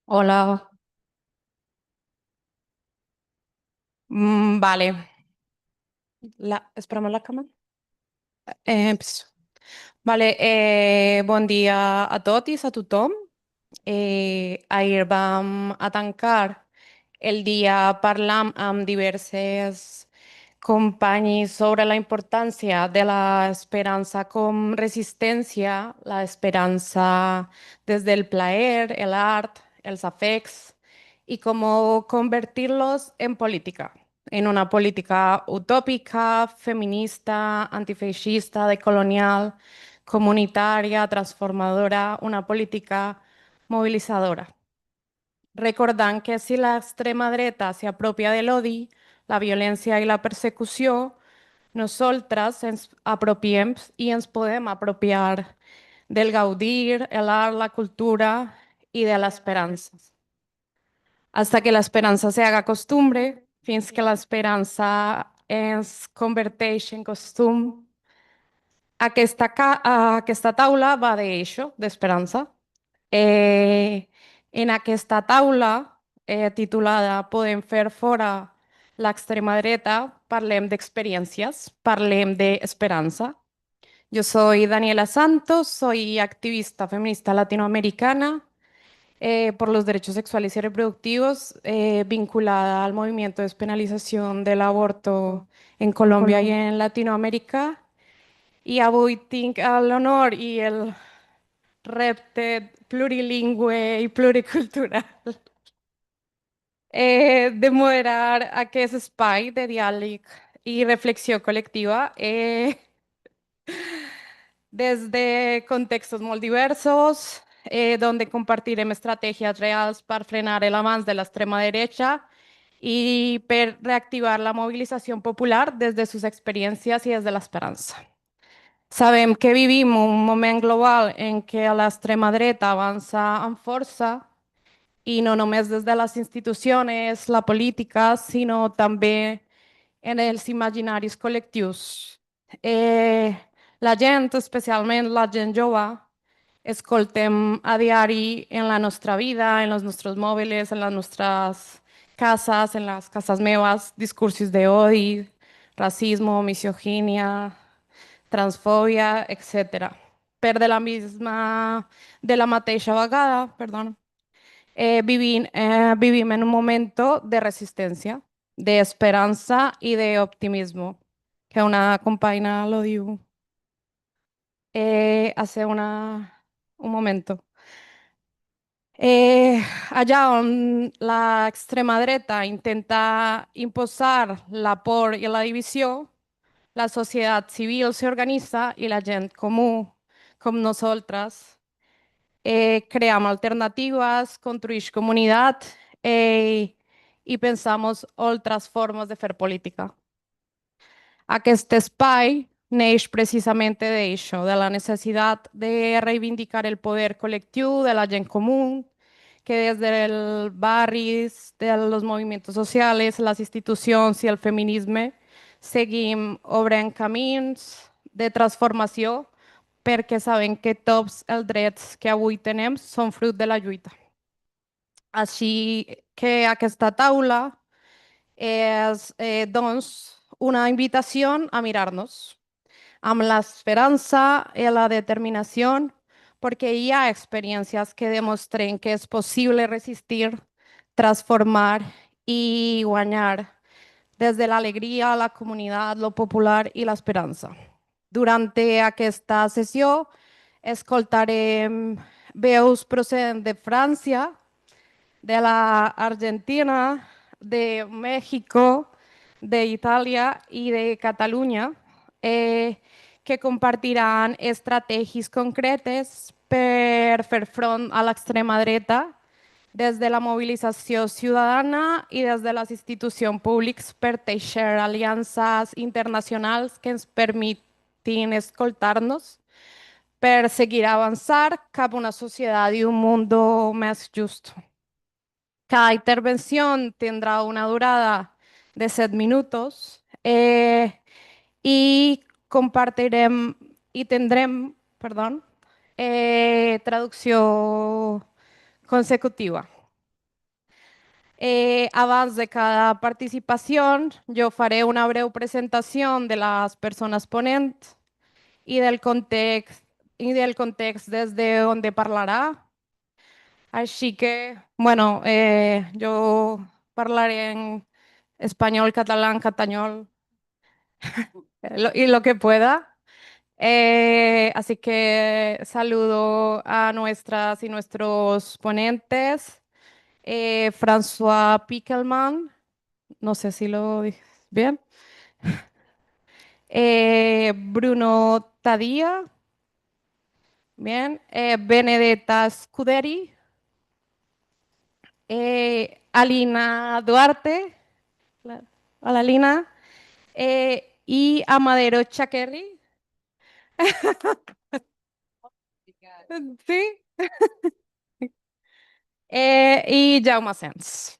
Hola. Vale. Esperamos la cámara. Empiezo. Vale, bon dia a tots, a tothom. Ahir vam a tancar el dia parlant amb diverses companyis sobre la importància de l'esperança com resistència, l'esperança des del plaer, el art, els afects, y cómo convertirlos en política, en una política utópica, feminista, antifeixista, decolonial, comunitaria, transformadora, una política movilizadora. Recordant que si l'extrema dreta s'apropia de l'odi, la violència i la persecució, nosaltres ens apropiem i ens podem apropiar del gaudir, l'art, la cultura y de la esperanza. Hasta que la esperanza se haga costumbre, fins que la esperanza es converteix en costum. Aquesta taula va d'això, d'esperança. En aquesta taula, titulada Podem fer fora l'extrema dreta, parlem d'experiències, parlem d'esperança. Yo soy Daniela Santos, soy activista feminista latinoamericana por los derechos sexuales y reproductivos, vinculada al movimiento de despenalización del aborto en Colombia y en Latinoamérica. Y avui tinc l'honor y el repte plurilingüe y pluricultural de moderar aquest espai de diàleg y reflexión colectiva desde contextos muy diversos, donde compartirem estrategias reales para frenar el avance de la extrema derecha y para reactivar la movilización popular desde sus experiencias y desde la esperanza. Sabem que vivim un moment global en què l'extrema dreta avança amb força i no només des de les institucions, la política, sinó també en els imaginaris col·lectius. La gent, especialment la gent jove, escoltem a diari en la nostra vida, en los nostres mòbils, en les nostres cases, en les cases meves, discursos d'odi, racismo, misoginia, transfòbia, etc. Per de la mateixa vegada, perdona, vivim en un moment de resistència, d'esperança i d'optimisme, que una companya lo diu hace un momento. Allà on l'extrema dreta intenta imposar la por i la divisió, la societat civil s'organitza i la gent comú, com nosaltres, creem alternatives, construïix comunitat i pensamos altres formes de fer política. Aquest espai neix precisament d'això, de la necessitat de reivindicar el poder col·lectiu de la gent comú, que des dels barris, de los movimientos socials, les institucions i el feminisme seguim obrint camins de transformació perquè sabem que tots els drets que avui tenem són fruit de la lluita. Així que aquesta taula és, doncs, una invitació a mirar-nos amb l'esperança i la determinació, perquè hi ha experiències que demostren que és possible resistir, transformar i guanyar des de l'alegria, la comunitat, lo popular i l'esperança. Durant aquesta sessió escoltarem veus procedents de França, de la Argentina, de México, de Italia y de Cataluña, que compartiran estratègies concretes per fer front a l'extrema dreta desde la movilización ciudadana y desde las institucions públiques per teixir alianças internacionals que ens permitin escoltar-nos per seguir avançar cap a una societat i un mundo més just. Cada intervención tendrá una durada de 7 minutos y compartirem y tendrem, perdón, traducció consecutiva. Abans de cada participación, yo faré una breve presentación de las personas ponentes y del context desde donde parlará. Així que, bueno, yo hablaré en español, catalán, catañol y lo que pueda. Así que saludo a nuestras y nuestros ponentes. François Pickelman, no sé si lo dije bien. Bruno Tadía, bien. Benedetta Scuderi. Alina Duarte. Hola, Lina. Y Amadero Chakerri. Sí. Y Jaume Sens.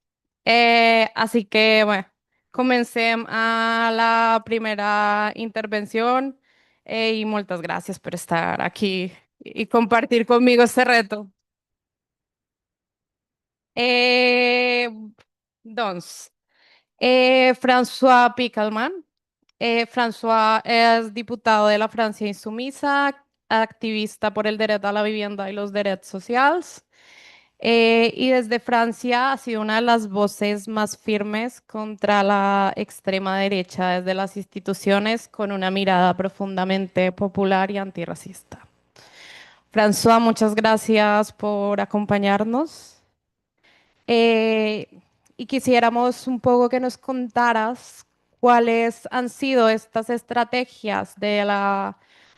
Así que, bueno, comencem a la primera intervención y muchas gracias por estar aquí y compartir conmigo este reto. Eh, doncs, François Pickelman. François es diputado de la Francia Insumisa, activista por el derecho a la vivienda y los derechos sociales. Y desde Francia ha sido una de las voces más firmes contra la extrema derecha desde las instituciones, con una mirada profundamente popular y antirracista. François, muchas gracias por acompañarnos. Eh, y quisiéramos un poco que nos contaras cuáles han sido estas estrategias de la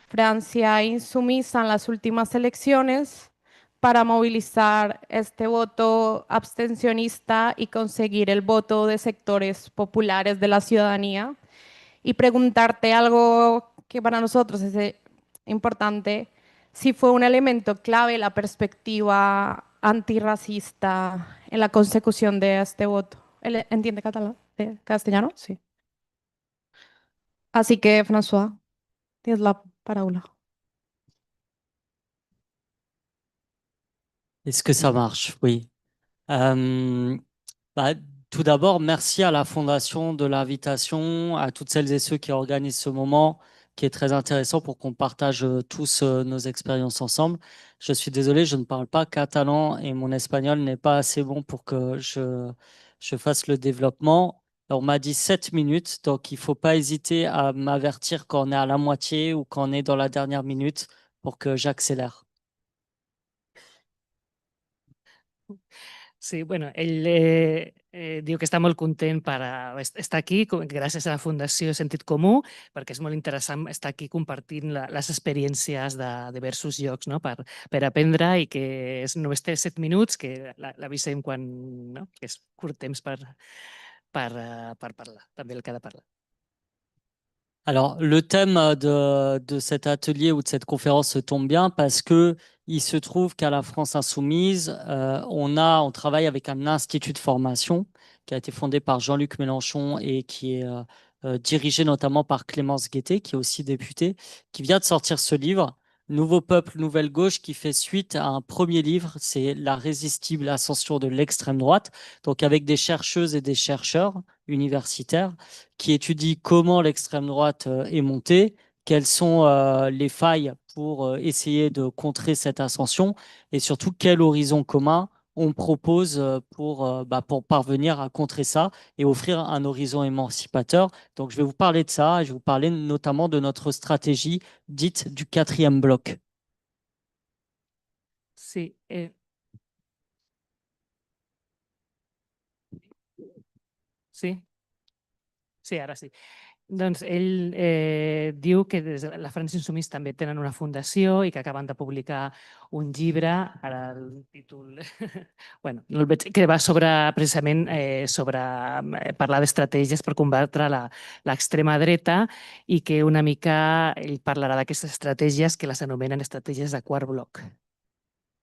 Francia insumisa en las últimas elecciones para movilizar este voto abstencionista y conseguir el voto de sectores populares de la ciudadanía. Y preguntarte algo que para nosotros es importante, si fue un elemento clave la perspectiva antirracista en la consecución de este voto. ¿Él entiende catalán? ¿Castellano? Sí. Así que, François, tienes la palabra. Est-ce que ça marche? Oui. Euh, bah, Tout d'abord, merci à la Fondation de l'invitation, à toutes celles et ceux qui organisent ce moment, qui est très intéressant pour qu'on partage tous nos expériences ensemble. Je suis désolé, je ne parle pas catalan et mon espagnol n'est pas assez bon pour que je fasse le développement. On m'a dit 7 minutes, donc il ne faut pas hésiter à m'avertir quand on est à la moitié ou quand on est dans la dernière minute pour que j'accélère. Sí, bueno, ell diu que està molt content per estar aquí gràcies a la Fundació Sentit Comú, perquè és molt interessant estar aquí compartint les experiències de diversos llocs, no? per aprendre, i que només té 7 minuts, que l'avisem quan, no? que és curt temps per parlar, també el que ha de parlar. Alors, le thème de cet atelier ou de cette conférence tombe bien parce que il se trouve qu'à la France Insoumise, on travaille avec un institut de formation qui a été fondé par Jean-Luc Mélenchon et qui est dirigé notamment par Clémence Guettet, qui est aussi députée, qui vient de sortir ce livre, Nouveau peuple, nouvelle gauche, qui fait suite à un premier livre, c'est La résistible ascension de l'extrême droite, donc avec des chercheuses et des chercheurs universitaires qui étudie comment l'extrême droite est montée, quelles sont les failles pour essayer de contrer cette ascension et surtout quel horizon commun on propose pour parvenir à contrer ça et offrir un horizon émancipateur. Donc je vais vous parler de ça et je vais vous parler notamment de notre stratégie dite du quatrième bloc. Sí, sí, sí, ara sí. Doncs ell diu que des de la França Insumís també tenen una fundació i que acaben de publicar un llibre, ara el títol, bueno, no el veig, que va sobre, precisament sobre parlar d'estratègies per combatre l'extrema dreta i que una mica ell parlarà d'aquestes estratègies que les anomenen estratègies de quart bloc.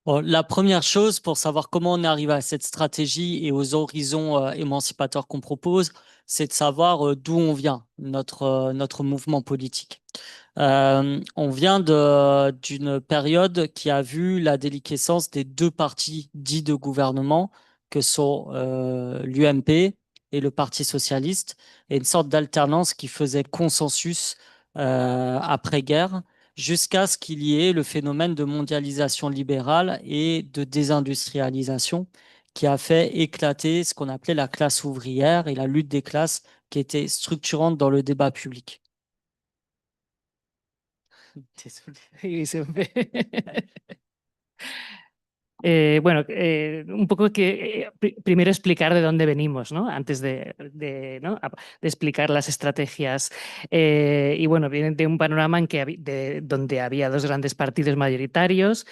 Bon, la première chose pour savoir comment on arrive à cette stratégie et aux horizons émancipateurs qu'on propose, c'est de savoir d'où on vient, notre mouvement politique. On vient d'une période qui a vu la déliquescence des deux partis dits de gouvernement, que sont l'UMP et le Parti socialiste, et une sorte d'alternance qui faisait consensus après-guerre, jusqu'à ce qu'il y ait le phénomène de mondialisation libérale et de désindustrialisation qui a fait éclater ce qu'on appelait la classe ouvrière et la lutte des classes qui était structurante dans le débat public. Désolé. Y siempre. Bueno, un poco que primero explicar de dónde venimos, ¿no? Antes ¿no? de explicar las estrategias. Y bueno, vienen de un panorama en que donde había dos grandes partidos mayoritarios,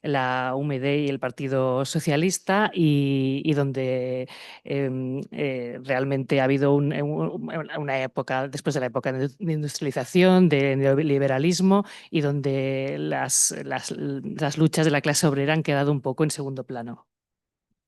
la UMD y el Partido Socialista, y donde realmente ha habido una época, después de la época de industrialización, de neoliberalismo, y donde las luchas de la clase obrera han quedado un poco en segundo plano.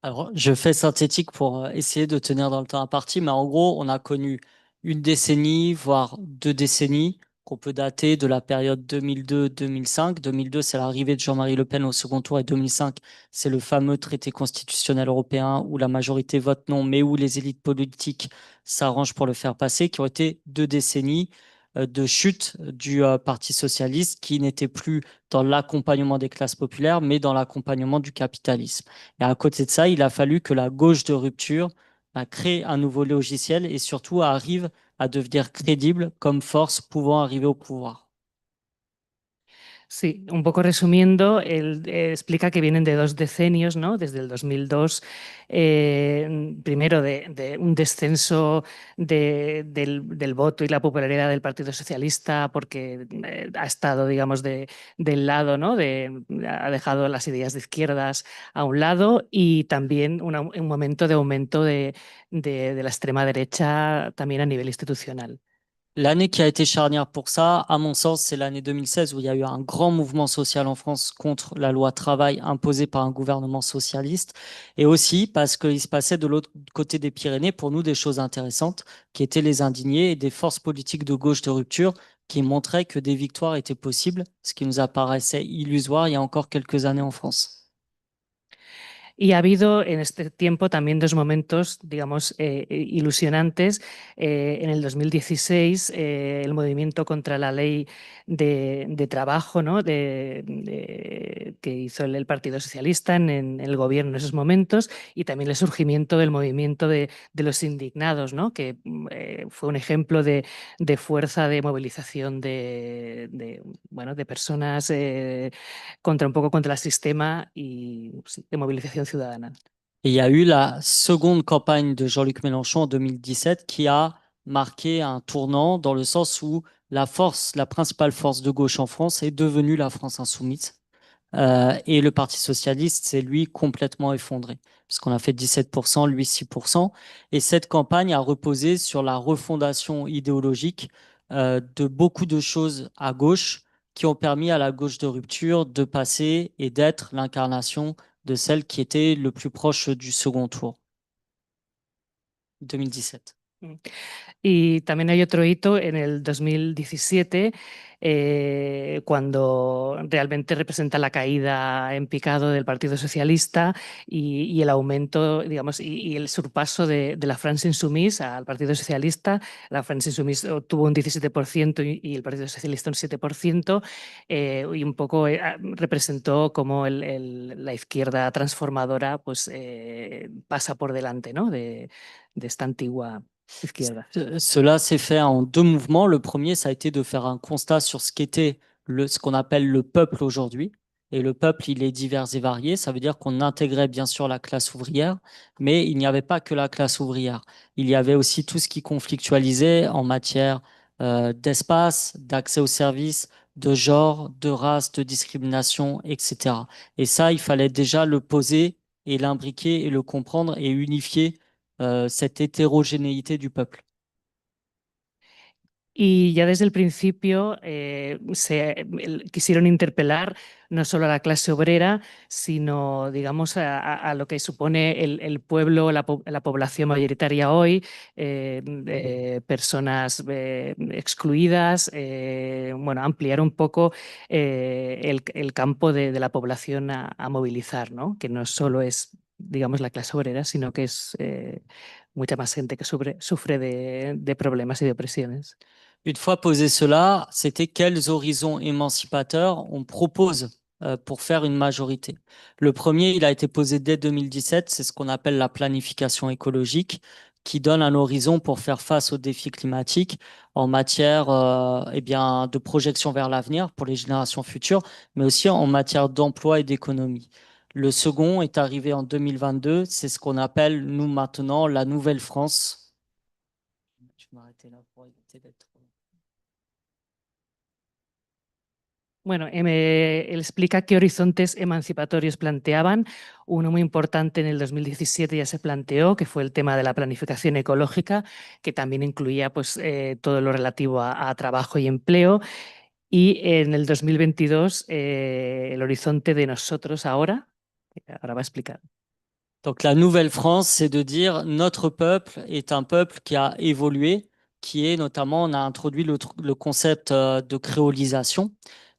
Alors, je fais synthétique pour essayer de tenir dans le temps imparti, mais en gros, on a connu une décennie, voire 2 décennies, qu'on peut dater de la période 2002-2005. 2002, c'est l'arrivée de Jean-Marie Le Pen au second tour, et 2005, c'est le fameux traité constitutionnel européen où la majorité vote non, mais où les élites politiques s'arrangent pour le faire passer, qui ont été 2 décennies de chute du Parti socialiste, qui n'était plus dans l'accompagnement des classes populaires, mais dans l'accompagnement du capitalisme. Et à côté de ça, il a fallu que la gauche de rupture crée un nouveau logiciel et surtout arrive à devenir crédible comme force pouvant arriver au pouvoir. Sí, un poco resumiendo, él explica que vienen de 2 decenios, ¿no? Desde el 2002, primero de un descenso del voto y la popularidad del Partido Socialista porque ha estado, digamos, del lado, ¿no? Ha dejado las ideas de izquierdas a un lado, y también un momento de aumento de la extrema derecha también a nivel institucional. L'année qui a été charnière pour ça, à mon sens, c'est l'année 2016 où il y a eu un grand mouvement social en France contre la loi travail imposée par un gouvernement socialiste, et aussi parce qu'il se passait de l'autre côté des Pyrénées, pour nous, des choses intéressantes, qui étaient les indignés et des forces politiques de gauche de rupture qui montraient que des victoires étaient possibles, ce qui nous apparaissait illusoire il y a encore quelques années en France. Y ha habido en este tiempo también dos momentos, digamos, ilusionantes. En el 2016, el movimiento contra la ley de trabajo, ¿no? Que hizo el Partido Socialista en el gobierno en esos momentos, y también el surgimiento del movimiento de los indignados, ¿no? Que fue un ejemplo de fuerza de movilización bueno, de personas un poco contra el sistema y sí, de movilización ciudadana. Et il y a eu la seconde campagne de Jean-Luc Mélenchon en 2017 qui a marqué un tournant dans le sens où la principale force de gauche en France est devenue la France insoumise. Et le Parti socialiste s'est, lui, complètement effondré, puisqu'on a fait 17%, lui 6%. Et cette campagne a reposé sur la refondation idéologique de beaucoup de choses à gauche qui ont permis à la gauche de rupture de passer et d'être l'incarnation de celle qui était le plus proche du second tour, 2017. Y también hay otro hito en el 2017, cuando realmente representa la caída en picado del Partido Socialista y el aumento, digamos, y el surpaso de la France Insoumise al Partido Socialista. La France Insoumise obtuvo un 17% y el Partido Socialista un 7%, y un poco representó cómo la izquierda transformadora pues, pasa por delante, ¿no? de esta antigua izquierda. Cela s'est fait en 2 mouvements. Le premier, ça a été de faire un constat sur ce qu'était ce qu'on appelle le peuple aujourd'hui. Et le peuple, il est divers et varié. Ça veut dire qu'on intégrait bien sûr la classe ouvrière, mais il n'y avait pas que la classe ouvrière. Il y avait aussi tout ce qui conflictualisait en matière d'espace, d'accès aux services, de genre, de race, de discrimination, etc. Et ça, il fallait déjà le poser et l'imbriquer et le comprendre et unifier cette hétérogénéité du peuple. Y ya desde el principio quisieron interpelar no solo a la clase obrera, sino, digamos, a lo que supone el pueblo, la población mayoritaria hoy, personas excluidas, bueno, ampliar un poco el campo de la población a movilizar, ¿no? Que no solo es, digamos, la clase obrera, sino que es mucha más gente que sufre de problemas y de opresiones. Une fois posé cela, c'était quels horizons émancipateurs on propose pour faire une majorité. Le premier, il a été posé dès 2017, c'est ce qu'on appelle la planification écologique, qui donne un horizon pour faire face aux défis climatiques en matière eh bien, de projection vers l'avenir pour les générations futures, mais aussi en matière d'emploi et d'économie. Le second est arrivé en 2022, c'est ce qu'on appelle, nous maintenant, la nouvelle France. Je vais m'arrêter là pour éviter d'être... Bueno, él explica qué horizontes emancipatorios planteaban. Uno muy importante en el 2017 ya se planteó, que fue el tema de la planificación ecológica, que también incluía pues, todo lo relativo a trabajo y empleo. Y en el 2022, el horizonte de nosotros ahora va a explicar. Donc la nouvelle France, c'est de dire notre peuple est un peuple qui a évolué, qui est notamment, on a introduit le concept de créolisation,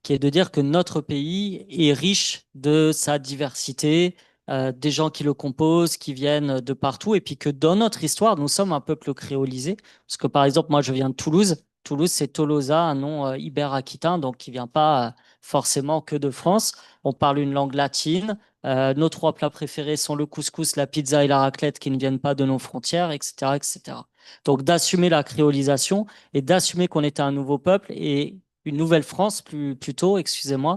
qui est de dire que notre pays est riche de sa diversité, des gens qui le composent, qui viennent de partout, et puis que dans notre histoire, nous sommes un peuple créolisé. Parce que par exemple, moi je viens de Toulouse. Toulouse, c'est Tolosa, un nom ibère-aquitain, donc qui vient pas forcément que de France. On parle une langue latine. Nos trois plats préférés sont le couscous, la pizza et la raclette qui ne viennent pas de nos frontières, etc., etc. Donc d'assumer la créolisation et d'assumer qu'on était un nouveau peuple et une nouvelle France plutôt, excusez-moi,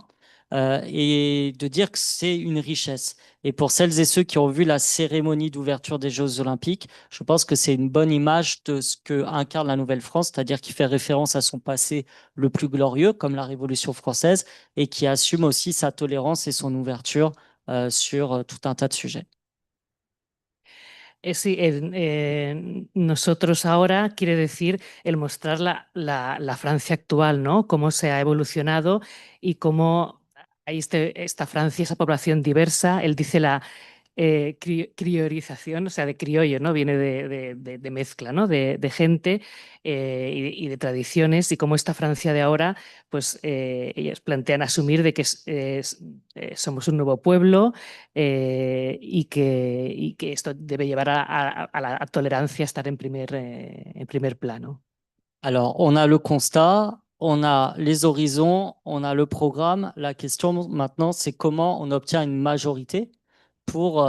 et de dire que c'est une richesse. Et pour celles et ceux qui ont vu la cérémonie d'ouverture des Jeux Olympiques, je pense que c'est une bonne image de ce que incarne la nouvelle France, c'est-à-dire qui fait référence à son passé le plus glorieux, comme la Révolution française, et qui assume aussi sa tolérance et son ouverture sur tout un tas de sujets. Sí, nosotros ahora quiere decir el mostrar la Francia actual, ¿no? Cómo se ha evolucionado y cómo hay esta Francia, esa población diversa. Él dice la criorización, o sea, de criollo, ¿no? Viene de mezcla, ¿no? De gente y de tradiciones, y cómo esta Francia de ahora, pues ellos plantean asumir de que somos un nuevo pueblo y que esto debe llevar a la tolerancia, a estar en primer plano. Alors, on a le constat, on a les horizons, on a le programme. La question maintenant, c'est comment on obtient une majorité pour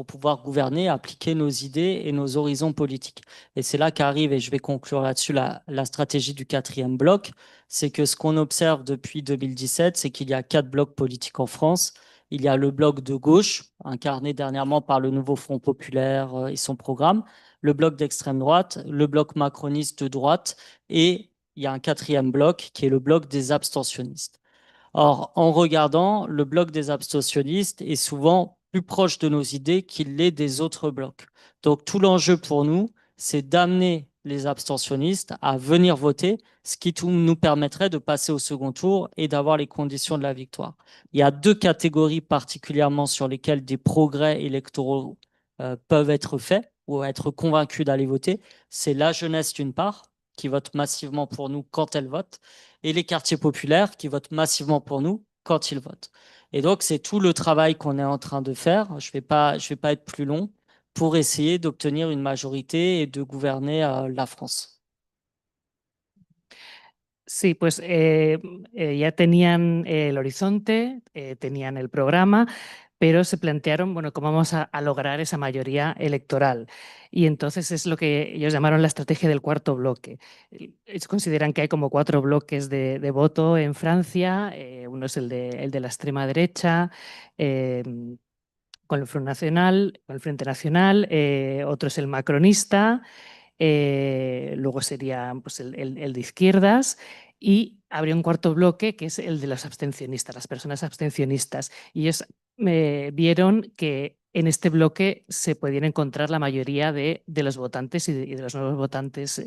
pouvoir gouverner, appliquer nos idées et nos horizons politiques. Et c'est là qu'arrive, et je vais conclure là-dessus, la stratégie du quatrième bloc. C'est que ce qu'on observe depuis 2017, c'est qu'il y a 4 blocs politiques en France. Il y a le bloc de gauche, incarné dernièrement par le Nouveau Front Populaire et son programme, le bloc d'extrême droite, le bloc macroniste de droite, et il y a un quatrième bloc qui est le bloc des abstentionnistes. Or, en regardant, le bloc des abstentionnistes est souvent plus proche de nos idées qu'il l'est des autres blocs. Donc, tout l'enjeu pour nous, c'est d'amener les abstentionnistes à venir voter, ce qui nous permettrait de passer au second tour et d'avoir les conditions de la victoire. Il y a 2 catégories particulièrement sur lesquelles des progrès électoraux peuvent être faits ou être convaincus d'aller voter. C'est la jeunesse d'une part, qui vote massivement pour nous quand elle vote, et les quartiers populaires qui votent massivement pour nous quand ils votent. Et donc, c'est tout le travail qu'on est en train de faire. Je vais pas être plus long pour essayer d'obtenir une majorité et de gouverner la France. Sí, pues ya tenían el horizonte, tenían el programa, pero se plantearon, bueno, cómo vamos a lograr esa mayoría electoral. Y entonces es lo que ellos llamaron la estrategia del cuarto bloque. Ellos consideran que hay como 4 bloques de voto en Francia. Uno es el de la extrema derecha, con el Front Nacional, con el Frente Nacional, otro es el macronista, luego sería pues, el de izquierdas y habría un cuarto bloque que es el de los abstencionistas, las personas abstencionistas. Y ellos vieron que en este bloque se podían encontrar la mayoría de los votantes y de los nuevos votantes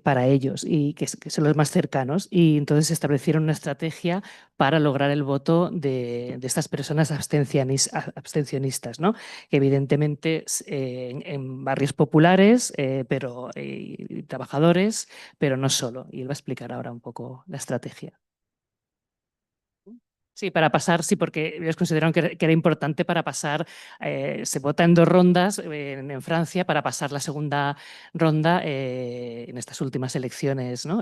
para ellos y que son los más cercanos. Y entonces establecieron una estrategia para lograr el voto de estas personas abstencionistas, ¿no? Que evidentemente en barrios populares, pero trabajadores, pero no solo. Y él va a explicar ahora un poco la estrategia. Sí, para pasar, sí, porque ellos consideraron que era importante para pasar, se vota en 2 rondas en Francia para pasar la segunda ronda en estas últimas elecciones, ¿no?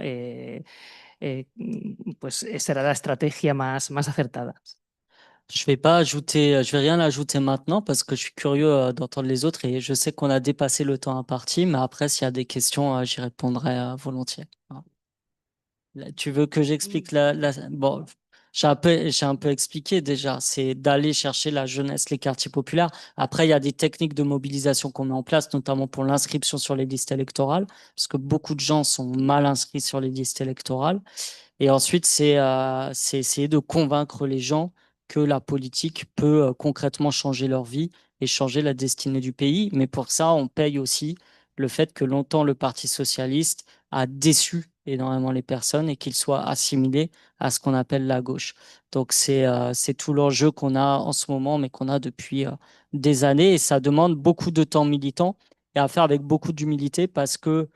Pues será la estrategia más acertada. Je vais rien ajouter maintenant parce que je suis curieux d'entendre les autres et je sais qu'on a dépassé le temps imparti, mais après, s'il y a des questions, j'y répondrai volontiers. Voilà. Là, tu veux que j'explique Bon, j'ai un peu expliqué déjà. C'est d'aller chercher la jeunesse, les quartiers populaires. Après, il y a des techniques de mobilisation qu'on met en place, notamment pour l'inscription sur les listes électorales, parce que beaucoup de gens sont mal inscrits sur les listes électorales. Et ensuite, c'est essayer de convaincre les gens que la politique peut concrètement changer leur vie et changer la destinée du pays. Mais pour ça, on paye aussi le fait que longtemps le Parti socialiste a déçu énormément les personnes et qu'il soit assimilé à ce qu'on appelle la gauche. Donc c'est tout l'enjeu qu'on a en ce moment, mais qu'on a depuis des années. Et ça demande beaucoup de temps militant et à faire avec beaucoup d'humilité parce que,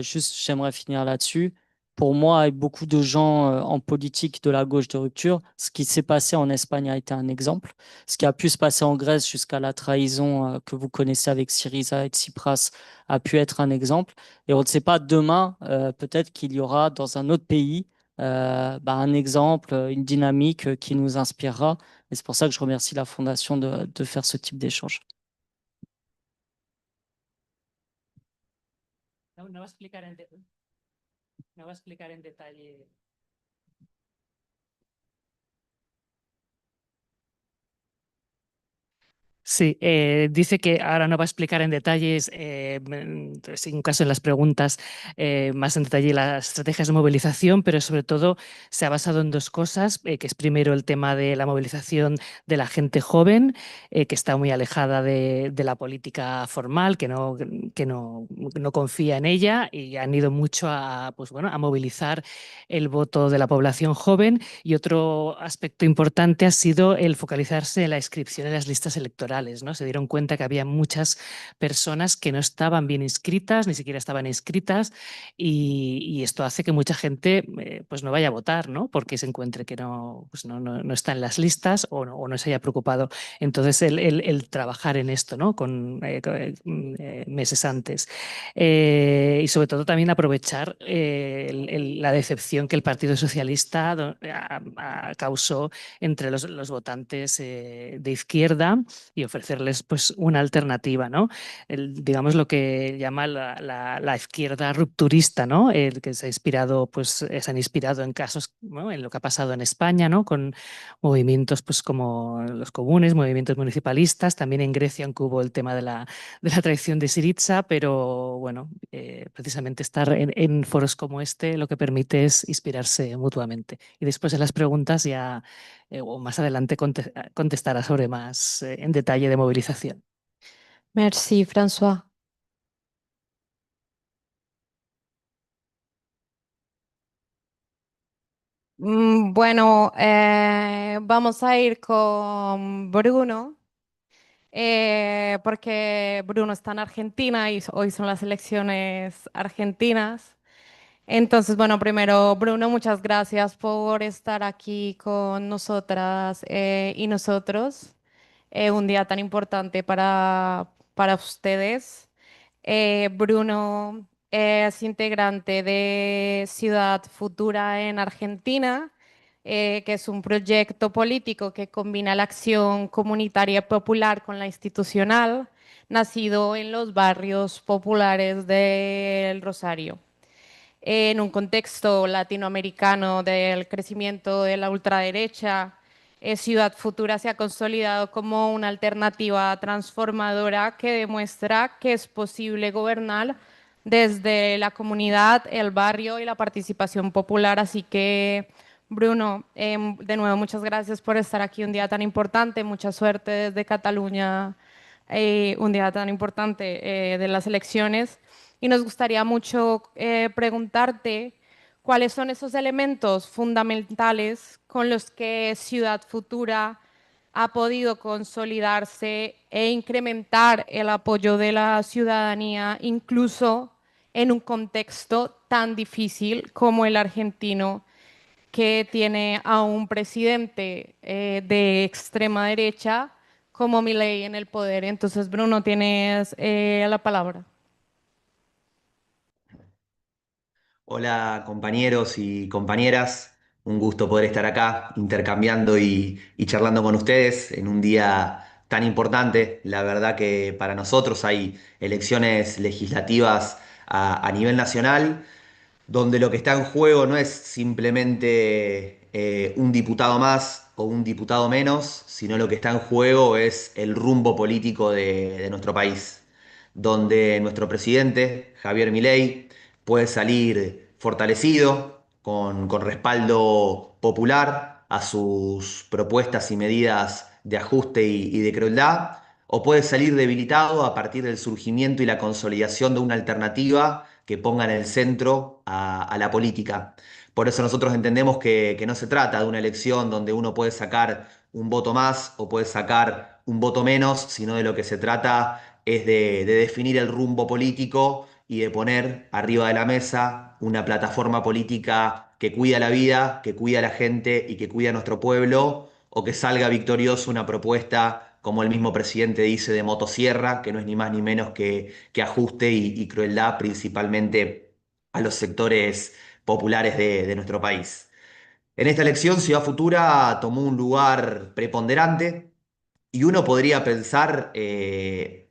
juste, j'aimerais finir là-dessus, pour moi et beaucoup de gens en politique de la gauche de rupture, ce qui s'est passé en Espagne a été un exemple. Ce qui a pu se passer en Grèce jusqu'à la trahison que vous connaissez avec Syriza et Tsipras a pu être un exemple. Et on ne sait pas demain, peut-être qu'il y aura dans un autre pays un exemple, une dynamique qui nous inspirera. Et c'est pour ça que je remercie la Fondation de faire ce type d'échange. No va a explicar no va a explicar en detalle. Sí, dice que ahora no va a explicar en detalles, en un caso en las preguntas, más en detalle las estrategias de movilización, pero sobre todo se ha basado en 2 cosas, que es primero el tema de la movilización de la gente joven, que está muy alejada de la política formal, que no confía en ella y han ido mucho pues bueno, a movilizar el voto de la población joven. Y otro aspecto importante ha sido el focalizarse en la inscripción en las listas electorales, ¿no? Se dieron cuenta que había muchas personas que no estaban bien inscritas, ni siquiera estaban inscritas, y esto hace que mucha gente pues no vaya a votar, ¿no? Porque se encuentre que pues no está en las listas o no se haya preocupado. Entonces, el trabajar en esto, ¿no? Meses antes. Y sobre todo también aprovechar la decepción que el Partido Socialista causó entre los votantes de izquierda y ofrecerles pues una alternativa, ¿no? Digamos lo que llama la izquierda rupturista, ¿no? El que se ha inspirado, pues se han inspirado en casos, ¿no? En lo que ha pasado en España, ¿no? Con movimientos pues como los comunes, movimientos municipalistas, también en Grecia aunque hubo el tema de la traición de Syriza, pero bueno, precisamente estar en foros como este lo que permite es inspirarse mutuamente. Y después de las preguntas ya o más adelante contestará sobre más en detalle de movilización. Merci, François. Bueno, vamos a ir con Bruno, porque Bruno está en Argentina y hoy son las elecciones argentinas. Entonces, bueno, primero, Bruno, muchas gracias por estar aquí con nosotras y nosotros. Un día tan importante para ustedes. Bruno es integrante de Ciudad Futura en Argentina, que es un proyecto político que combina la acción comunitaria popular con la institucional, nacido en los barrios populares del Rosario en un contexto latinoamericano del crecimiento de la ultraderecha Ciudad Futura se ha consolidado como una alternativa transformadora que demuestra que es posible gobernar desde la comunidad, el barrio y la participación popular. Así que, Bruno, de nuevo, muchas gracias por estar aquí un día tan importante. Mucha suerte desde Cataluña, un día tan importante de las elecciones. Y nos gustaría mucho preguntarte cuáles son esos elementos fundamentales con los que Ciudad Futura ha podido consolidarse e incrementar el apoyo de la ciudadanía, incluso en un contexto tan difícil como el argentino, que tiene a un presidente de extrema derecha como Milei en el poder. Entonces, Bruno, tienes la palabra. Hola compañeros y compañeras, un gusto poder estar acá intercambiando y charlando con ustedes en un día tan importante. La verdad que para nosotros hay elecciones legislativas a nivel nacional donde lo que está en juego no es simplemente un diputado más o un diputado menos, sino lo que está en juego es el rumbo político de nuestro país, donde nuestro presidente, Javier Milei, puede salir fortalecido, con respaldo popular a sus propuestas y medidas de ajuste y de crueldad, o puede salir debilitado a partir del surgimiento y la consolidación de una alternativa que ponga en el centro a la política. Por eso nosotros entendemos que no se trata de una elección donde uno puede sacar un voto más o puede sacar un voto menos, sino de lo que se trata es de definir el rumbo político y de poner arriba de la mesa una plataforma política que cuida la vida, que cuida a la gente y que cuida a nuestro pueblo, o que salga victorioso una propuesta, como el mismo presidente dice, de motosierra, que no es ni más ni menos que ajuste y crueldad principalmente a los sectores populares de nuestro país. En esta elección, Ciudad Futura tomó un lugar preponderante y uno podría pensar,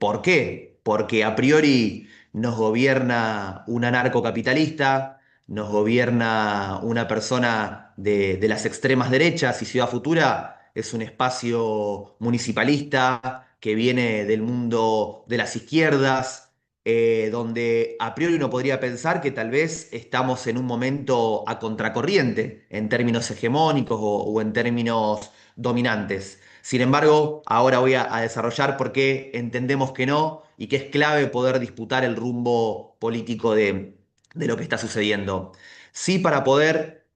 ¿por qué? Porque a priori nos gobierna un anarcocapitalista, nos gobierna una persona de las extremas derechas, y Ciudad Futura es un espacio municipalista que viene del mundo de las izquierdas, donde a priori uno podría pensar que tal vez estamos en un momento a contracorriente en términos hegemónicos o en términos dominantes. Sin embargo, ahora voy a desarrollar por qué entendemos que no y que es clave poder disputar el rumbo político de lo que está sucediendo. Sí, para poder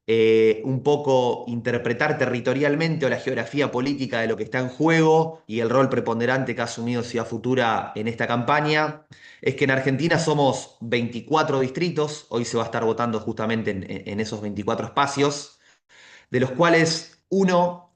un poco interpretar territorialmente o la geografía política de lo que está en juego y el rol preponderante que ha asumido Ciudad Futura en esta campaña, es que en Argentina somos 24 distritos, hoy se va a estar votando justamente en esos 24 espacios, de los cuales uno,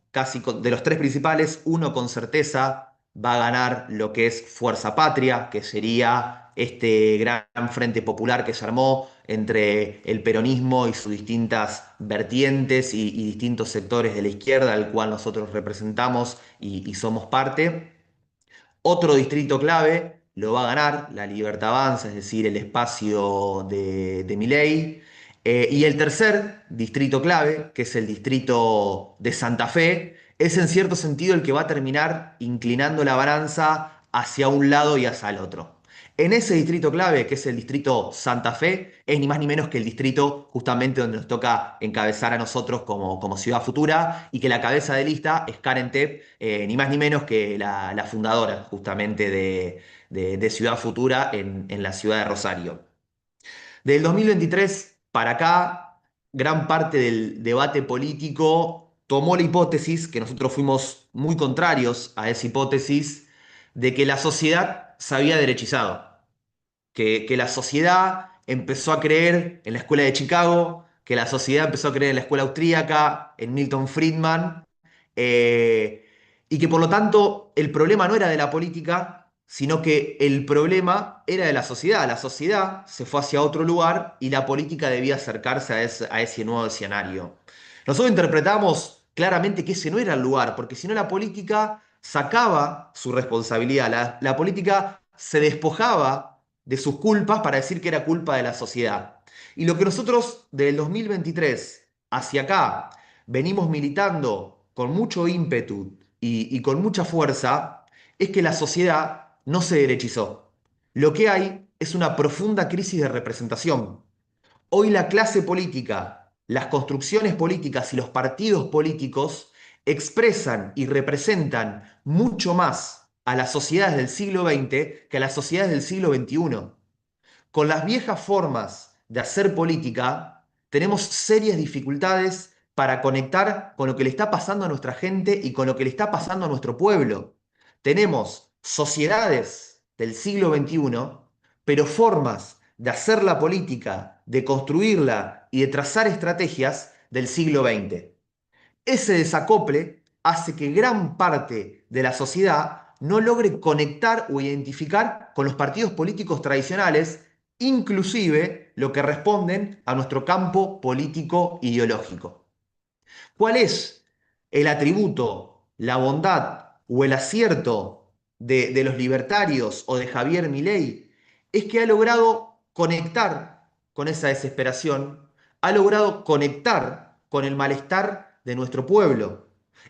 de los tres principales, uno con certeza va a ganar lo que es Fuerza Patria, que sería este gran frente popular que se armó entre el peronismo y sus distintas vertientes y distintos sectores de la izquierda, al cual nosotros representamos y somos parte. Otro distrito clave lo va a ganar la Libertad Avanza, es decir, el espacio de Milei. Y el tercer distrito clave, que es el distrito de Santa Fe, es en cierto sentido el que va a terminar inclinando la balanza hacia un lado y hacia el otro. En ese distrito clave, que es el distrito Santa Fe, es ni más ni menos que el distrito justamente donde nos toca encabezar a nosotros como Ciudad Futura, y que la cabeza de lista es Karen Tepp, ni más ni menos que la fundadora justamente de Ciudad Futura en la ciudad de Rosario. Del 2023 para acá, gran parte del debate político tomó la hipótesis, que nosotros fuimos muy contrarios a esa hipótesis, de que la sociedad se había derechizado, que la sociedad empezó a creer en la escuela de Chicago, que la sociedad empezó a creer en la escuela austríaca, en Milton Friedman, eh, y que por lo tanto el problema no era de la política, sino que el problema era de la sociedad. La sociedad se fue hacia otro lugar y la política debía acercarse a ese nuevo escenario. Nosotros interpretamos claramente que ese no era el lugar, porque si no la política sacaba su responsabilidad, la política se despojaba de sus culpas para decir que era culpa de la sociedad. Y lo que nosotros del 2023 hacia acá venimos militando con mucho ímpetu y con mucha fuerza es que la sociedad no se derechizó. Lo que hay es una profunda crisis de representación. Hoy la clase política, las construcciones políticas y los partidos políticos expresan y representan mucho más a las sociedades del siglo XX que a las sociedades del siglo XXI. Con las viejas formas de hacer política, tenemos serias dificultades para conectar con lo que le está pasando a nuestra gente y con lo que le está pasando a nuestro pueblo. Tenemos sociedades del siglo XXI, pero formas de hacer la política, de construirla y de trazar estrategias del siglo XX. Ese desacople hace que gran parte de la sociedad no logre conectar o identificar con los partidos políticos tradicionales, inclusive lo que responden a nuestro campo político ideológico. ¿Cuál es el atributo, la bondad o el acierto de los libertarios o de Javier Milei? Es que ha logrado conectar con esa desesperación, ha logrado conectar con el malestar de nuestro pueblo.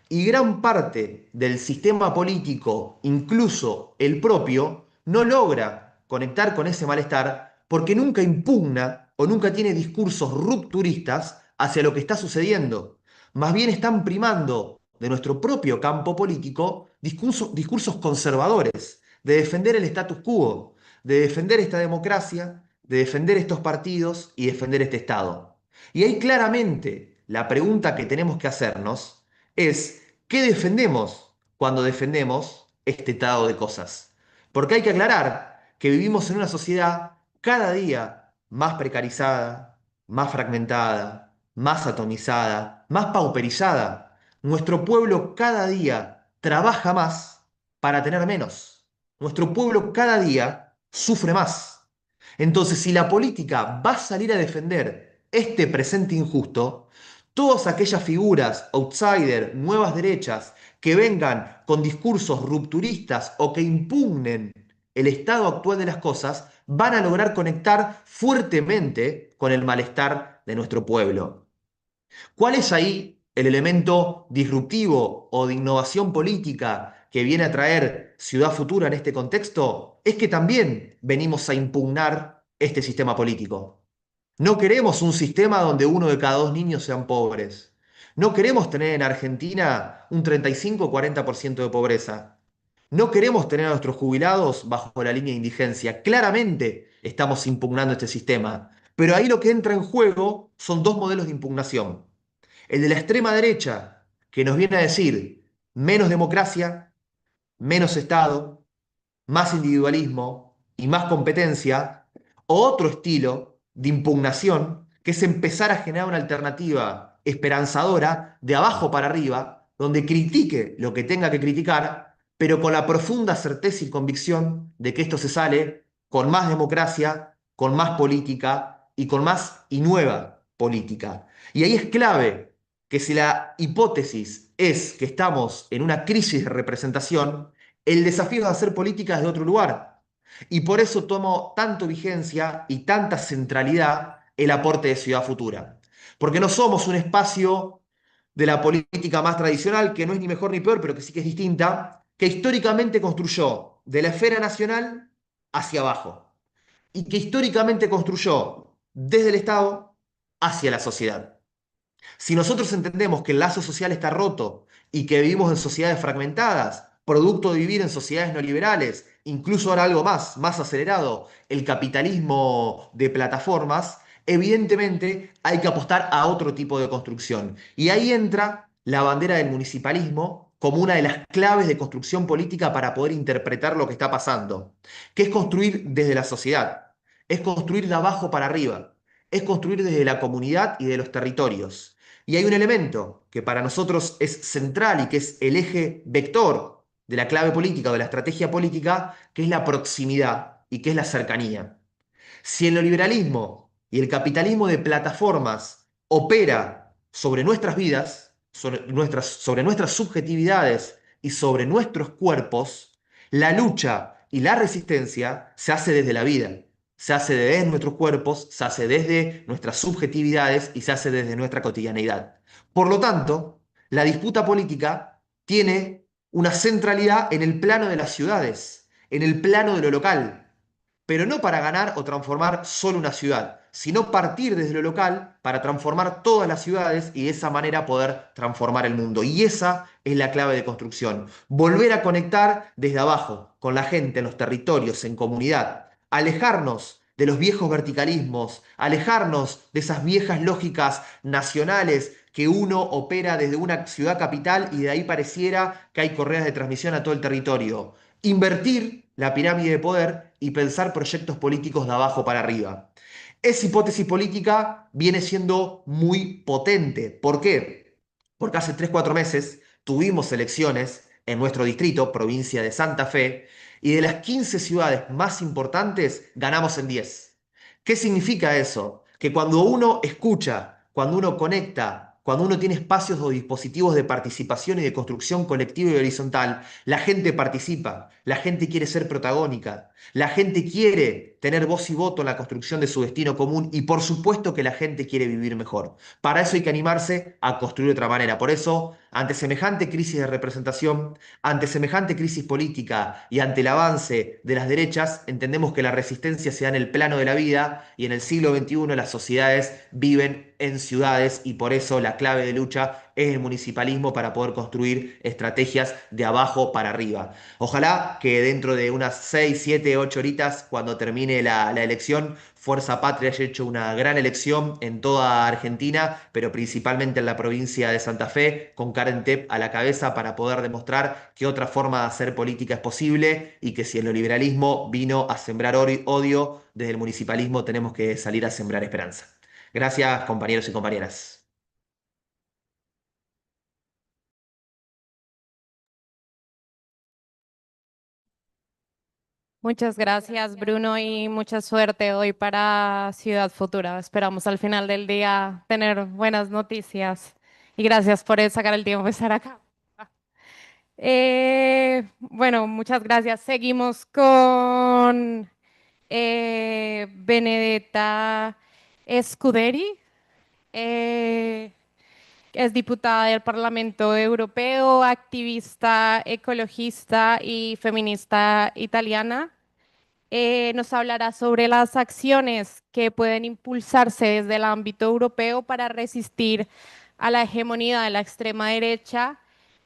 Y gran parte del sistema político, incluso el propio, no logra conectar con ese malestar porque nunca impugna o nunca tiene discursos rupturistas hacia lo que está sucediendo. Más bien están primando de nuestro propio campo político discursos conservadores, de defender el status quo, de defender esta democracia, de defender estos partidos y defender este Estado. Y ahí claramente la pregunta que tenemos que hacernos es, ¿qué defendemos cuando defendemos este estado de cosas? Porque hay que aclarar que vivimos en una sociedad cada día más precarizada, más fragmentada, más atomizada, más pauperizada. Nuestro pueblo cada día trabaja más para tener menos. Nuestro pueblo cada día sufre más. Entonces, si la política va a salir a defender este presente injusto, todas aquellas figuras, outsider, nuevas derechas, que vengan con discursos rupturistas o que impugnen el estado actual de las cosas, van a lograr conectar fuertemente con el malestar de nuestro pueblo. ¿Cuál es ahí el elemento disruptivo o de innovación política que viene a traer Ciudad Futura en este contexto? Es que también venimos a impugnar este sistema político. No queremos un sistema donde 1 de cada 2 niños sean pobres. No queremos tener en Argentina un 35 o 40% de pobreza. No queremos tener a nuestros jubilados bajo la línea de indigencia. Claramente estamos impugnando este sistema. Pero ahí lo que entra en juego son dos modelos de impugnación. El de la extrema derecha, que nos viene a decir menos democracia, menos Estado, más individualismo y más competencia, o otro estilo de impugnación, que es empezar a generar una alternativa esperanzadora de abajo para arriba, donde critique lo que tenga que criticar, pero con la profunda certeza y convicción de que esto se sale con más democracia, con más política y con más y nueva política. Y ahí es clave que si la hipótesis es que estamos en una crisis de representación, el desafío es hacer políticas de otro lugar. Y por eso tomo tanto vigencia y tanta centralidad el aporte de Ciudad Futura. Porque no somos un espacio de la política más tradicional, que no es ni mejor ni peor, pero que sí que es distinta, que históricamente construyó de la esfera nacional hacia abajo. Y que históricamente construyó desde el Estado hacia la sociedad. Si nosotros entendemos que el lazo social está roto y que vivimos en sociedades fragmentadas, producto de vivir en sociedades neoliberales, incluso ahora algo más acelerado, el capitalismo de plataformas, evidentemente hay que apostar a otro tipo de construcción. Y ahí entra la bandera del municipalismo como una de las claves de construcción política para poder interpretar lo que está pasando, que es construir desde la sociedad, es construir de abajo para arriba, es construir desde la comunidad y de los territorios. Y hay un elemento que para nosotros es central y que es el eje vector de la clave política o de la estrategia política, que es la proximidad y que es la cercanía. Si el neoliberalismo y el capitalismo de plataformas opera sobre nuestras vidas, sobre nuestras subjetividades y sobre nuestros cuerpos, la lucha y la resistencia se hace desde la vida, se hace desde nuestros cuerpos, se hace desde nuestras subjetividades y se hace desde nuestra cotidianeidad. Por lo tanto, La disputa política tiene una centralidad en el plano de las ciudades, en el plano de lo local, pero no para ganar o transformar solo una ciudad, sino partir desde lo local para transformar todas las ciudades y de esa manera poder transformar el mundo. Y esa es la clave de construcción. Volver a conectar desde abajo, con la gente, en los territorios, en comunidad. Alejarnos de los viejos verticalismos, alejarnos de esas viejas lógicas nacionales que uno opera desde una ciudad capital y de ahí pareciera que hay correas de transmisión a todo el territorio. Invertir la pirámide de poder y pensar proyectos políticos de abajo para arriba. Esa hipótesis política viene siendo muy potente. ¿Por qué? Porque hace 3 4 meses tuvimos elecciones en nuestro distrito, provincia de Santa Fe, y de las 15 ciudades más importantes ganamos en 10. ¿Qué significa eso? Que cuando uno escucha, cuando uno conecta, cuando uno tiene espacios o dispositivos de participación y de construcción colectiva y horizontal, la gente participa, la gente quiere ser protagónica, la gente quiere tener voz y voto en la construcción de su destino común y por supuesto que la gente quiere vivir mejor. Para eso hay que animarse a construir de otra manera. Por eso, ante semejante crisis de representación, ante semejante crisis política y ante el avance de las derechas, entendemos que la resistencia se da en el plano de la vida y en el siglo XXI las sociedades viven en ciudades y por eso la clave de lucha es el municipalismo para poder construir estrategias de abajo para arriba. Ojalá que dentro de unas 6, 7, 8 horitas, cuando termine la elección, Fuerza Patria haya hecho una gran elección en toda Argentina, pero principalmente en la provincia de Santa Fe, con Karen Tepp a la cabeza para poder demostrar que otra forma de hacer política es posible y que si el neoliberalismo vino a sembrar odio, desde el municipalismo tenemos que salir a sembrar esperanza. Gracias, compañeros y compañeras. Muchas gracias, Bruno, y mucha suerte hoy para Ciudad Futura. Esperamos al final del día tener buenas noticias. Y gracias por sacar el tiempo de estar acá. Bueno, muchas gracias. Seguimos con Benedetta Scuderi. Eh, es diputada del Parlamento Europeo, activista ecologista y feminista italiana. Nos hablará sobre las acciones que pueden impulsarse desde el ámbito europeo para resistir a la hegemonía de la extrema derecha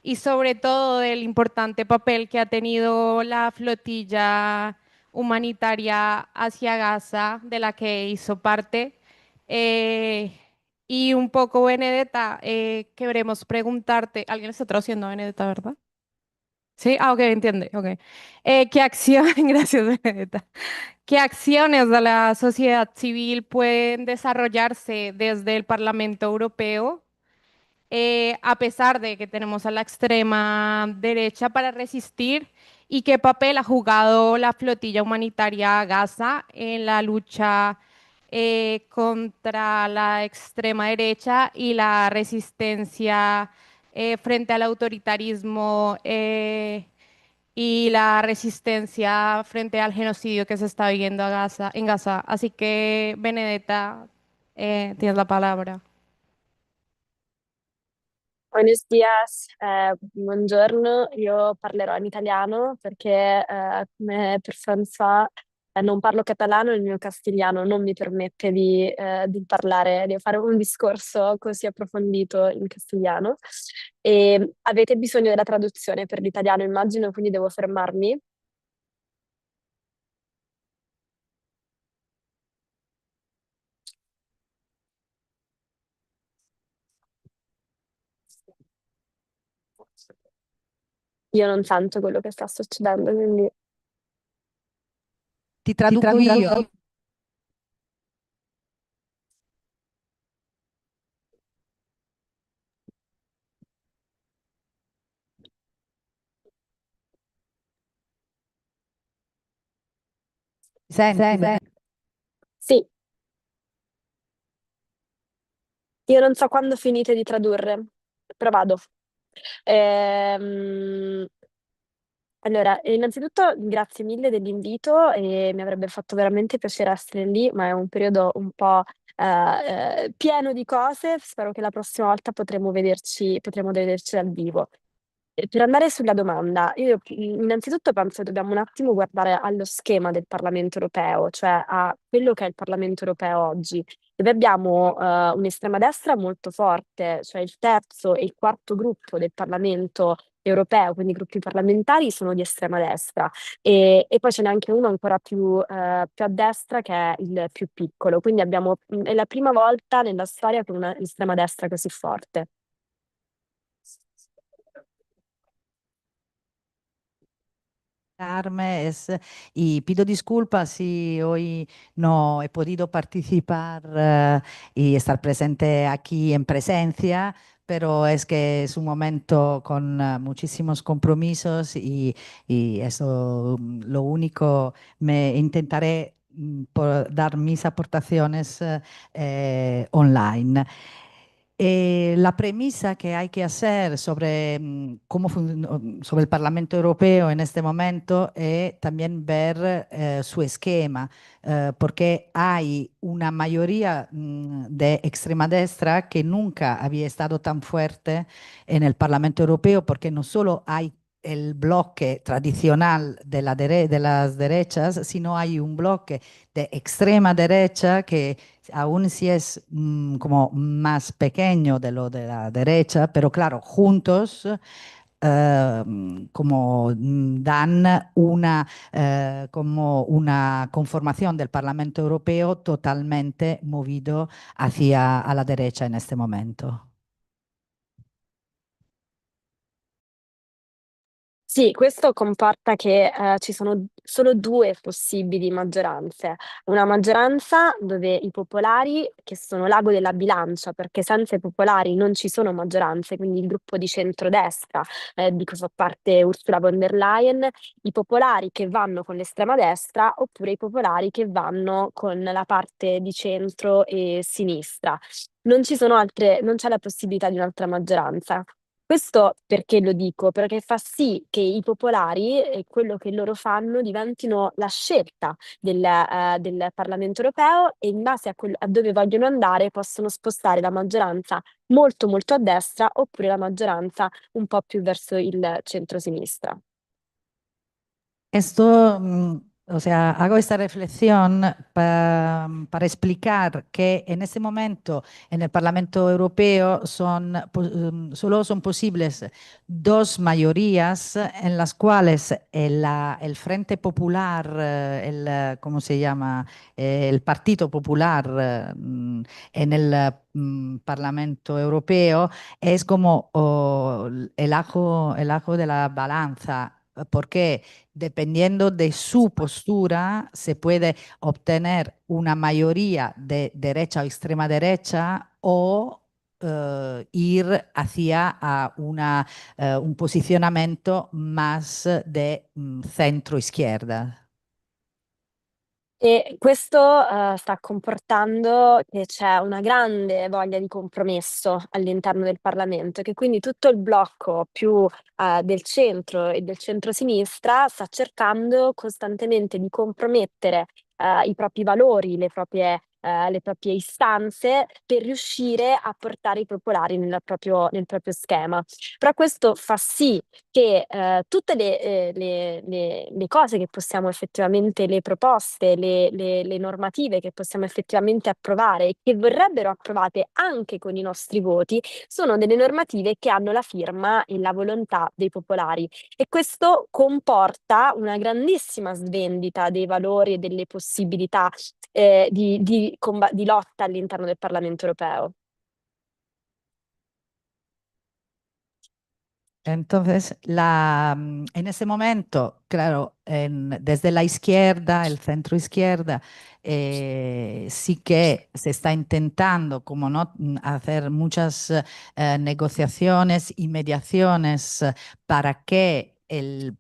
y sobre todo del importante papel que ha tenido la flotilla humanitaria hacia Gaza, de la que hizo parte. Eh, y un poco, Benedetta, queremos preguntarte, alguien está traduciendo a Benedetta, ¿verdad? Sí, ah, ok, entiende, ok. ¿Qué acción, gracias, Benedetta. ¿Qué acciones de la sociedad civil pueden desarrollarse desde el Parlamento Europeo, a pesar de que tenemos a la extrema derecha para resistir? ¿Y qué papel ha jugado la flotilla humanitaria Gaza en la lucha contra la extrema derecha y la resistencia frente al autoritarismo? Y la resistencia frente al genocidio que se está viviendo en Gaza. Así que, Benedetta, tienes la palabra. Buenos dias, buongiorno, io parlerò in italiano perché come persona sa non parlo catalano e il mio castigliano non mi permette di parlare, di fare un discorso così approfondito in castigliano. E avete bisogno della traduzione per l'italiano, immagino, quindi devo fermarmi. Io non sento quello che sta succedendo, quindi Ti traduco io. Senti, bene. sì. Io non so quando finite di tradurre, però vado. Ehm, Allora, innanzitutto grazie mille dell'invito e mi avrebbe fatto veramente piacere essere lì, ma è un periodo un po' pieno di cose. Spero che la prossima volta potremo vederci dal vivo. Per andare sulla domanda, io innanzitutto penso che dobbiamo un attimo guardare allo schema del Parlamento europeo, cioè a quello che è il Parlamento europeo oggi, dove abbiamo un'estrema destra molto forte, cioè il terzo e il quarto gruppo del Parlamento europeo, quindi i gruppi parlamentari sono di estrema destra, e poi ce n'è anche uno ancora più a destra che è il più piccolo, quindi è la prima volta nella storia con una estrema destra così forte. Y pido disculpas si hoy no he podido participar y estar presente aquí en presencia, pero es que es un momento con muchísimos compromisos y eso, lo único, me intentaré dar mis aportaciones online. La premisa que hay que hacer sobre sobre el Parlamento Europeo en este momento es también ver su esquema, porque hay una mayoría de extrema destra que nunca había estado tan fuerte en el Parlamento Europeo, porque no solo hay el bloque tradicional de de las derechas, sino hay un bloque de extrema derecha que aún si es como más pequeño de lo de la derecha, pero claro, juntos como dan como una conformación del Parlamento Europeo totalmente movido hacia a la derecha en este momento. Sì, questo comporta che ci sono solo due possibili maggioranze. Una maggioranza dove i popolari, che sono l'ago della bilancia, perché senza i popolari non ci sono maggioranze, quindi il gruppo di centrodestra di cui fa parte Ursula von der Leyen, i popolari che vanno con l'estrema destra oppure i popolari che vanno con la parte di centro e sinistra. Non c'è la possibilità di un'altra maggioranza. Questo perché lo dico? Perché fa sì che i popolari e quello che loro fanno diventino la scelta del Parlamento europeo, e in base a dove vogliono andare possono spostare la maggioranza molto molto a destra oppure la maggioranza un po' più verso il centro-sinistra. Esto, o sea, hago esta reflexión para explicar que en este momento en el Parlamento Europeo solo son posibles dos mayorías en las cuales el Frente Popular, ¿cómo se llama? El Partido Popular en el Parlamento Europeo es como el ajo de la balanza. Porque dependiendo de su postura se puede obtener una mayoría de derecha o extrema derecha o ir hacia un posicionamiento más de centro izquierda. E questo sta comportando che c'è una grande voglia di compromesso all'interno del Parlamento, che quindi tutto il blocco più del centro e del centro-sinistra sta cercando costantemente di compromettere i propri valori, le proprie istanze per riuscire a portare i popolari nel proprio schema. Però questo fa sì che tutte le cose che possiamo effettivamente, le proposte, le normative che possiamo effettivamente approvare e che vorrebbero approvate anche con i nostri voti, sono delle normative che hanno la firma e la volontà dei popolari, e questo comporta una grandissima svendita dei valori e delle possibilità di lotta all'interno del Parlamento europeo. Entonces, en ese momento, claro, desde la izquierda, el centro izquierda, sí que se está intentando, como no, hacer muchas negociaciones y mediaciones para que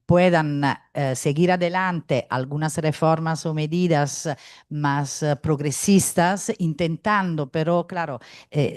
puedan seguir adelante algunas reformas o medidas más progresistas, intentando, pero claro,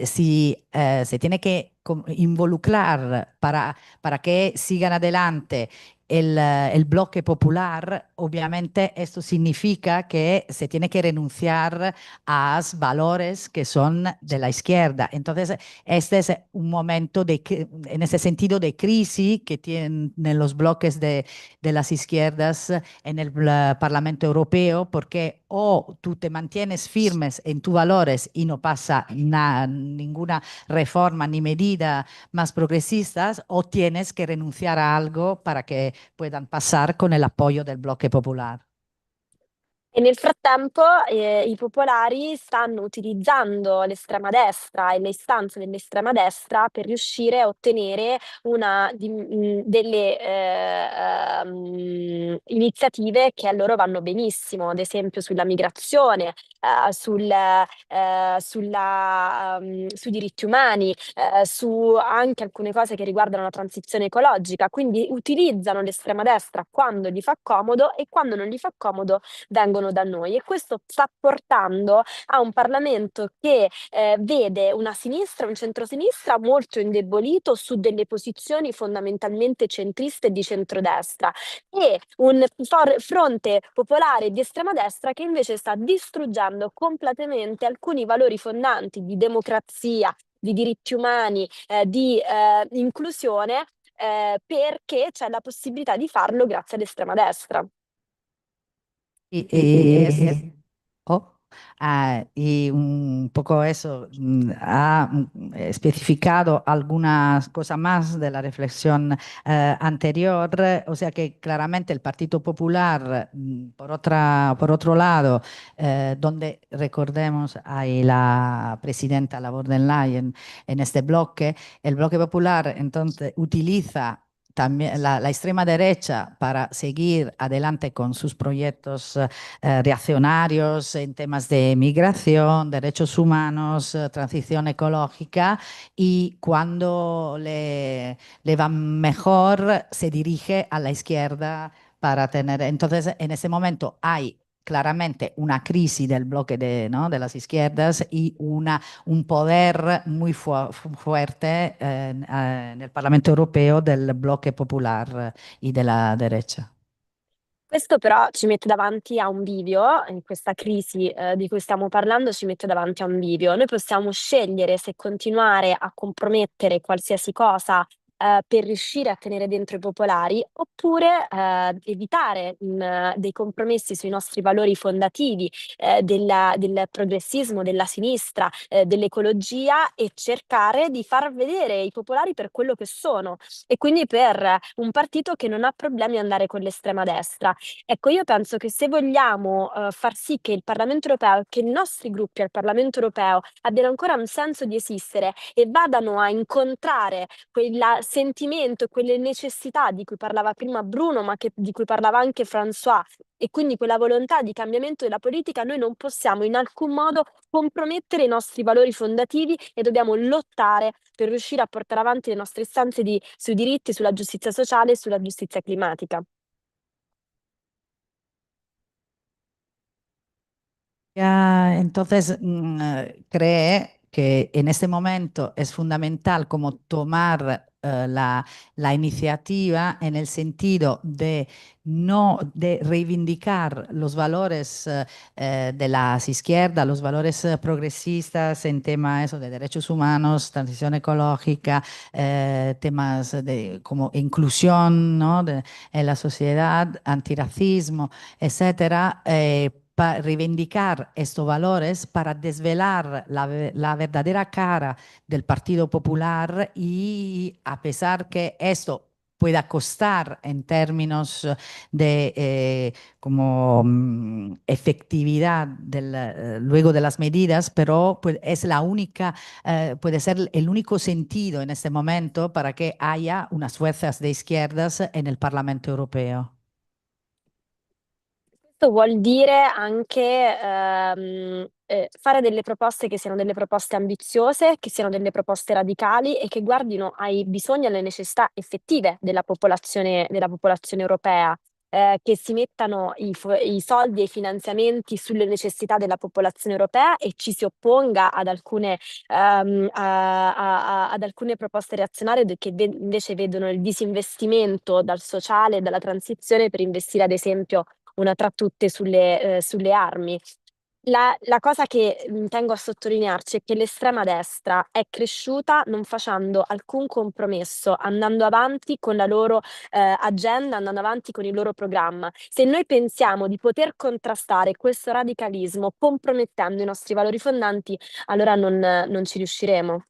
si se tiene que involucrar para que sigan adelante el bloque popular, obviamente esto significa que se tiene que renunciar a valores que son de la izquierda. Entonces, este es un momento en ese sentido de crisis que tienen los bloques de las izquierdas en el Parlamento Europeo, porque o tú te mantienes firmes en tus valores y no pasa ninguna reforma ni medida más progresistas, o tienes que renunciar a algo para que puedan pasar con el apoyo del bloque popular. E nel frattempo i popolari stanno utilizzando l'estrema destra e le istanze dell'estrema destra per riuscire a ottenere delle iniziative che a loro vanno benissimo, ad esempio sulla migrazione, sui diritti umani, su anche alcune cose che riguardano la transizione ecologica. Quindi utilizzano l'estrema destra quando gli fa comodo e quando non gli fa comodo vengono da noi, e questo sta portando a un Parlamento che vede una sinistra, un centrosinistra molto indebolito su delle posizioni fondamentalmente centriste e di centrodestra, e un fronte popolare di estrema destra che invece sta distruggendo completamente alcuni valori fondanti di democrazia, di diritti umani, di inclusione, perché c'è la possibilità di farlo grazie all'estrema destra. Y un poco eso ha especificado algunas cosas más de la reflexión anterior, o sea que claramente el Partido Popular, por otro lado, donde recordemos hay la presidenta la von der Leyen en este bloque, el bloque popular entonces utiliza también la extrema derecha para seguir adelante con sus proyectos reaccionarios en temas de migración, derechos humanos, transición ecológica, y cuando le va mejor se dirige a la izquierda para tener. Entonces, en ese momento hay claramente una crisis del bloque de las izquierdas y un poder muy fuerte en el Parlamento Europeo del bloque popular y de la derecha. Questo però ci mette davanti a un bivio, in questa crisi di cui stiamo parlando ci mette davanti a un bivio. Noi possiamo scegliere se continuare a compromettere qualsiasi cosa per riuscire a tenere dentro i popolari, oppure evitare dei compromessi sui nostri valori fondativi del progressismo, della sinistra, dell'ecologia, e cercare di far vedere i popolari per quello che sono, e quindi per un partito che non ha problemi ad andare con l'estrema destra. Ecco, io penso che se vogliamo far sì che il Parlamento europeo, che i nostri gruppi al Parlamento europeo abbiano ancora un senso di esistere e vadano a incontrare quel sentimento, quelle necessità di cui parlava prima Bruno, ma di cui parlava anche François, e quindi quella volontà di cambiamento della politica, noi non possiamo in alcun modo compromettere i nostri valori fondativi e dobbiamo lottare per riuscire a portare avanti le nostre istanze sui diritti, sulla giustizia sociale e sulla giustizia climatica. Entonces, cree que en este momento es fundamental como tomar la iniciativa en el sentido de de reivindicar los valores de las izquierdas, los valores progresistas en temas de derechos humanos, transición ecológica, temas como inclusión, ¿no? en la sociedad, antirracismo, etcétera, para reivindicar estos valores, para desvelar la verdadera cara del Partido Popular, y a pesar que esto pueda costar en términos de efectividad luego de las medidas, pero pues, es la única, puede ser el único sentido en este momento para que haya unas fuerzas de izquierdas en el Parlamento Europeo. Questo vuol dire anche fare delle proposte che siano delle proposte ambiziose, che siano delle proposte radicali e che guardino ai bisogni e alle necessità effettive della popolazione europea. che si mettano i soldi e i finanziamenti sulle necessità della popolazione europea e ci si opponga ad alcune, ad alcune proposte reazionarie che invece vedono il disinvestimento dal sociale e dalla transizione per investire ad esempio una tra tutte sulle armi. La cosa che tengo a sottolinearci è che l'estrema destra è cresciuta non facendo alcun compromesso, andando avanti con la loro agenda, andando avanti con il loro programma. Se noi pensiamo di poter contrastare questo radicalismo compromettendo i nostri valori fondanti, allora non ci riusciremo.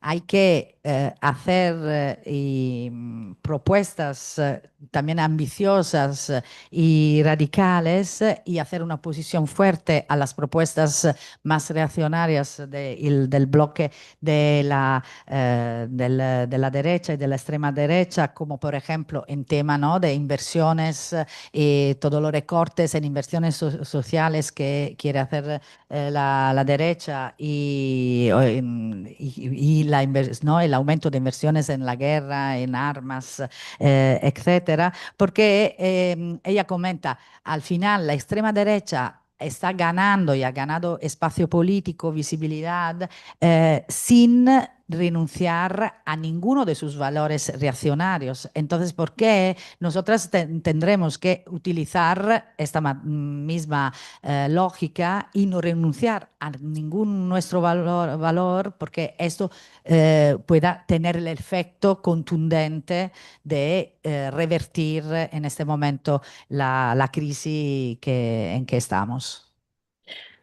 Hay que hacer propuestas también ambiciosas y radicales y hacer una oposición fuerte a las propuestas más reaccionarias del bloque de de la derecha y de la extrema derecha, como por ejemplo en tema, ¿no?, de inversiones y todos los recortes en inversiones sociales que quiere hacer la derecha y ¿no?, el aumento de inversiones en la guerra, en armas, etcétera, porque ella comenta, al final la extrema derecha está ganando y ha ganado espacio político, visibilidad, sin renunciar a ninguno de sus valores reaccionarios. Entonces, ¿por qué nosotras tendremos que utilizar esta misma lógica y no renunciar a ningún nuestro valor, porque esto pueda tener el efecto contundente de revertir en este momento la crisis en que estamos?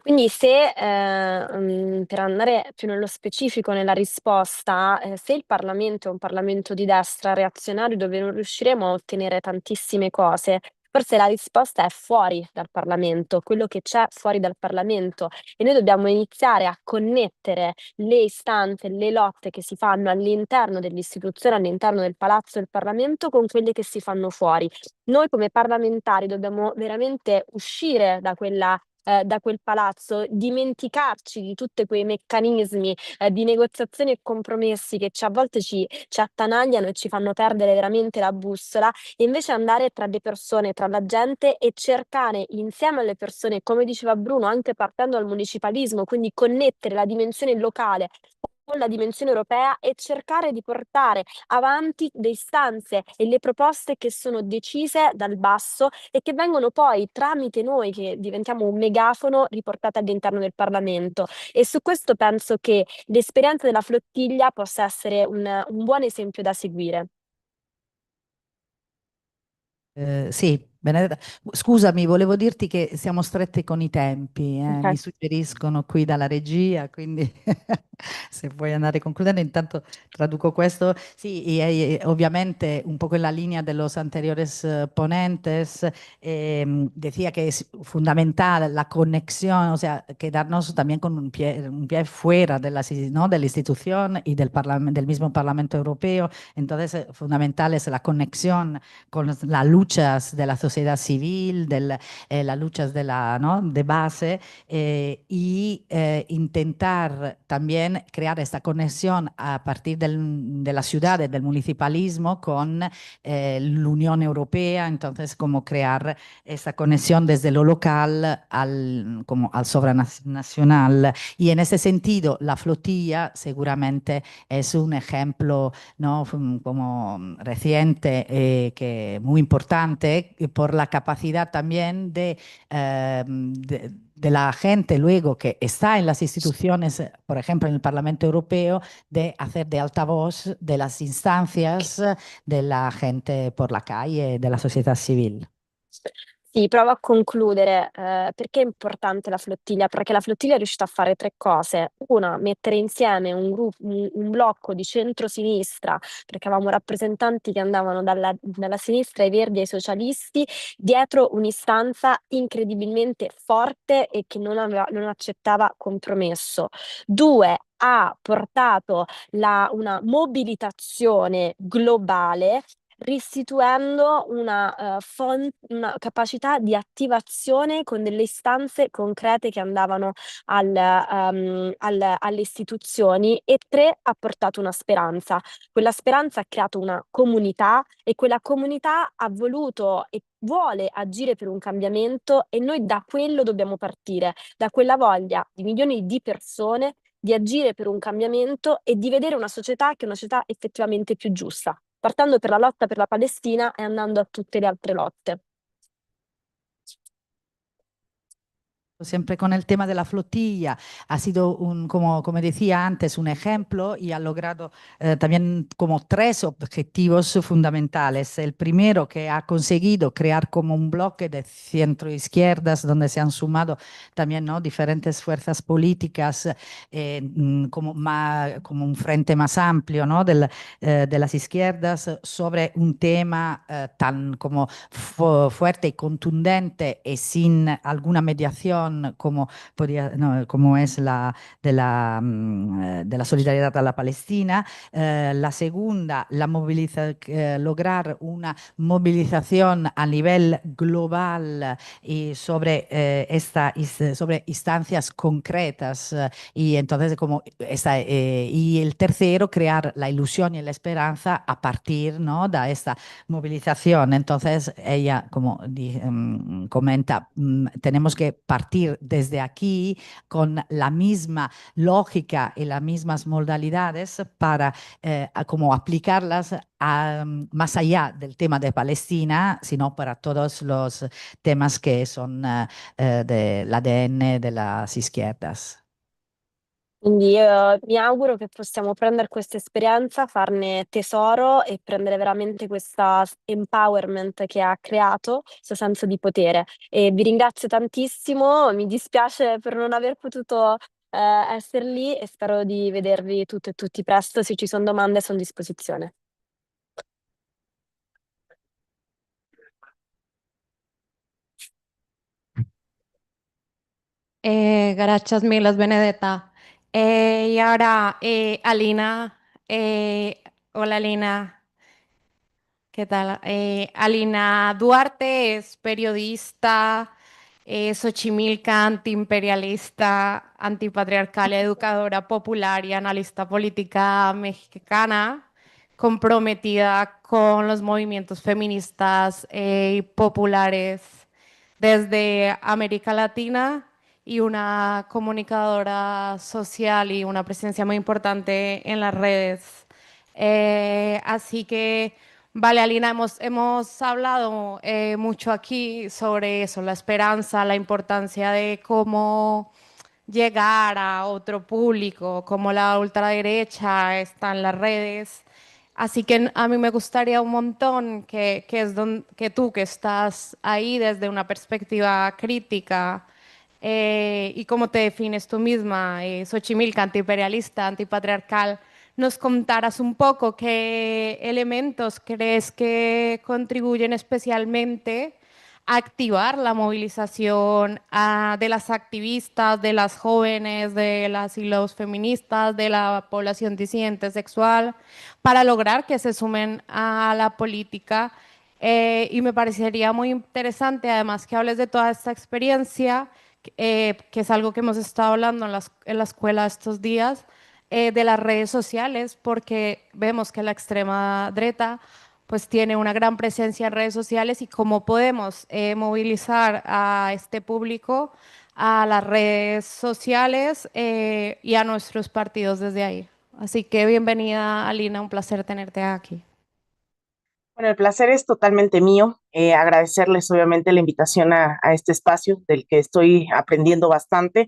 Quindi se, per andare più nello specifico nella risposta, se il Parlamento è un Parlamento di destra reazionario dove non riusciremo a ottenere tantissime cose, forse la risposta è fuori dal Parlamento, quello che c'è fuori dal Parlamento e noi dobbiamo iniziare a connettere le istanze, le lotte che si fanno all'interno dell'istituzione, all'interno del palazzo del Parlamento con quelle che si fanno fuori. Noi come parlamentari dobbiamo veramente uscire da quel palazzo, dimenticarci di tutti quei meccanismi di negoziazione e compromessi che a volte ci attanagliano e ci fanno perdere veramente la bussola, e invece andare tra le persone, tra la gente e cercare insieme alle persone, come diceva Bruno, anche partendo dal municipalismo, quindi connettere la dimensione locale con la dimensione europea e cercare di portare avanti le istanze e le proposte che sono decise dal basso e che vengono poi tramite noi che diventiamo un megafono riportate all'interno del Parlamento. E su questo penso che l'esperienza della flottiglia possa essere un buon esempio da seguire. Sì, Benedetta, scusami, volevo dirti che siamo stretti con i tempi, Ok. mi suggeriscono qui dalla regia, quindi se vuoi andare concludendo, intanto traduco questo. Sí, y obviamente un poco en la línea de los anteriores ponentes, decía que es fundamental la conexión, o sea, quedarnos también con un pie fuera de ¿no?, de la institución y del mismo Parlamento Europeo. Entonces, fundamental es la conexión con las luchas de la sociedad civil, las luchas ¿no?, de base, y intentar también crear esta conexión a partir de las ciudades, del municipalismo con la Unión Europea, entonces como crear esta conexión desde lo local como al sobranacional. Y en ese sentido, la flotilla seguramente es un ejemplo, ¿no?, como reciente, que muy importante por la capacidad también de la gente luego que está en las instituciones, por ejemplo en el Parlamento Europeo, de hacer de altavoz de las instancias de la gente por la calle, de la società civile. Sì, provo a concludere. Perché è importante la flottiglia? Perché la flottiglia è riuscita a fare tre cose. Una, mettere insieme un blocco di centrosinistra, perché avevamo rappresentanti che andavano dalla sinistra ai Verdi ai socialisti, dietro un'istanza incredibilmente forte e che non accettava compromesso. Due, ha portato una mobilitazione globale restituendo una capacità di attivazione con delle istanze concrete che andavano alle istituzioni, e 3, ha portato una speranza. Quella speranza ha creato una comunità, e quella comunità ha voluto e vuole agire per un cambiamento, e noi da quello dobbiamo partire, da quella voglia di milioni di persone di agire per un cambiamento e di vedere una società che è una società effettivamente più giusta, partendo per la lotta per la Palestina e andando a tutte le altre lotte. Siempre con el tema de la flotilla, ha sido como decía antes, un ejemplo y ha logrado también como 3 objetivos fundamentales. El primero, que ha conseguido crear como un bloque de centro-izquierdas donde se han sumado también, ¿no?, diferentes fuerzas políticas, como un frente más amplio, ¿no?, de las izquierdas sobre un tema tan como fuerte y contundente y sin alguna mediación como es la de la solidaridad a la Palestina. La segunda, lograr una movilización a nivel global y sobre instancias concretas, y entonces y el tercero, crear la ilusión y la esperanza a partir, ¿no?, de esta movilización. Entonces ella, como comenta, tenemos que partir desde aquí con la misma lógica y las mismas modalidades para como aplicarlas más allá del tema de Palestina, sino para todos los temas que son del ADN de las izquierdas. Quindi mi auguro che possiamo prendere questa esperienza, farne tesoro e prendere veramente questa empowerment che ha creato, questo senso di potere. E vi ringrazio tantissimo, mi dispiace per non aver potuto essere lì, e spero di vedervi tutte e tutti presto. Se ci sono domande, sono a disposizione. Gracias miles, Benedetta. Y ahora, Alina. Hola, Alina. ¿Qué tal? Alina Duarte es periodista, xochimilca, antiimperialista, antipatriarcal, educadora popular y analista política mexicana, comprometida con los movimientos feministas y populares desde América Latina, y una comunicadora social y una presencia muy importante en las redes. Así que, vale, Alina, hemos hablado mucho aquí sobre eso, la esperanza, la importancia de cómo llegar a otro público, cómo la ultraderecha está en las redes. Así que a mí me gustaría un montón que tú, que estás ahí desde una perspectiva crítica, y cómo te defines tú misma, Xochimilca, antiimperialista, antipatriarcal, nos contaras un poco qué elementos crees que contribuyen especialmente a activar la movilización de las activistas, de las jóvenes, de las y los feministas, de la población disidente sexual, para lograr que se sumen a la política. Y me parecería muy interesante, además, que hables de toda esta experiencia, que es algo que hemos estado hablando en la escuela estos días, de las redes sociales, porque vemos que la extrema derecha pues tiene una gran presencia en redes sociales, y cómo podemos movilizar a este público a las redes sociales y a nuestros partidos desde ahí. Así que bienvenida, Alina, un placer tenerte aquí. Bueno, el placer es totalmente mío. Agradecerles obviamente la invitación a este espacio del que estoy aprendiendo bastante.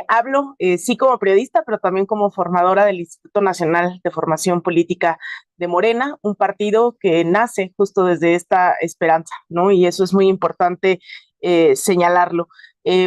Hablo sí como periodista, pero también como formadora del Instituto Nacional de Formación Política de Morena, un partido que nace justo desde esta esperanza, ¿no? Y eso es muy importante señalarlo.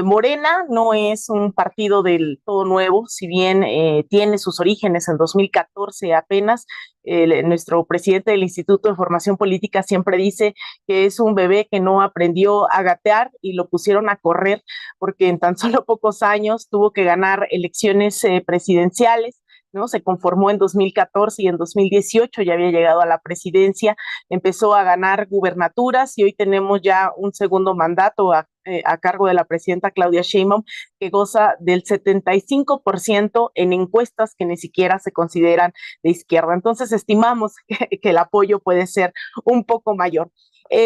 Morena no es un partido del todo nuevo, si bien tiene sus orígenes en 2014 apenas. Nuestro presidente del Instituto de Formación Política siempre dice que es un bebé que no aprendió a gatear y lo pusieron a correr porque en tan solo pocos años tuvo que ganar elecciones presidenciales, ¿no? Se conformó en 2014 y en 2018 ya había llegado a la presidencia, empezó a ganar gubernaturas y hoy tenemos ya un segundo mandato a cargo de la presidenta Claudia Sheinbaum, que goza del 75% en encuestas que ni siquiera se consideran de izquierda. Entonces estimamos que el apoyo puede ser un poco mayor.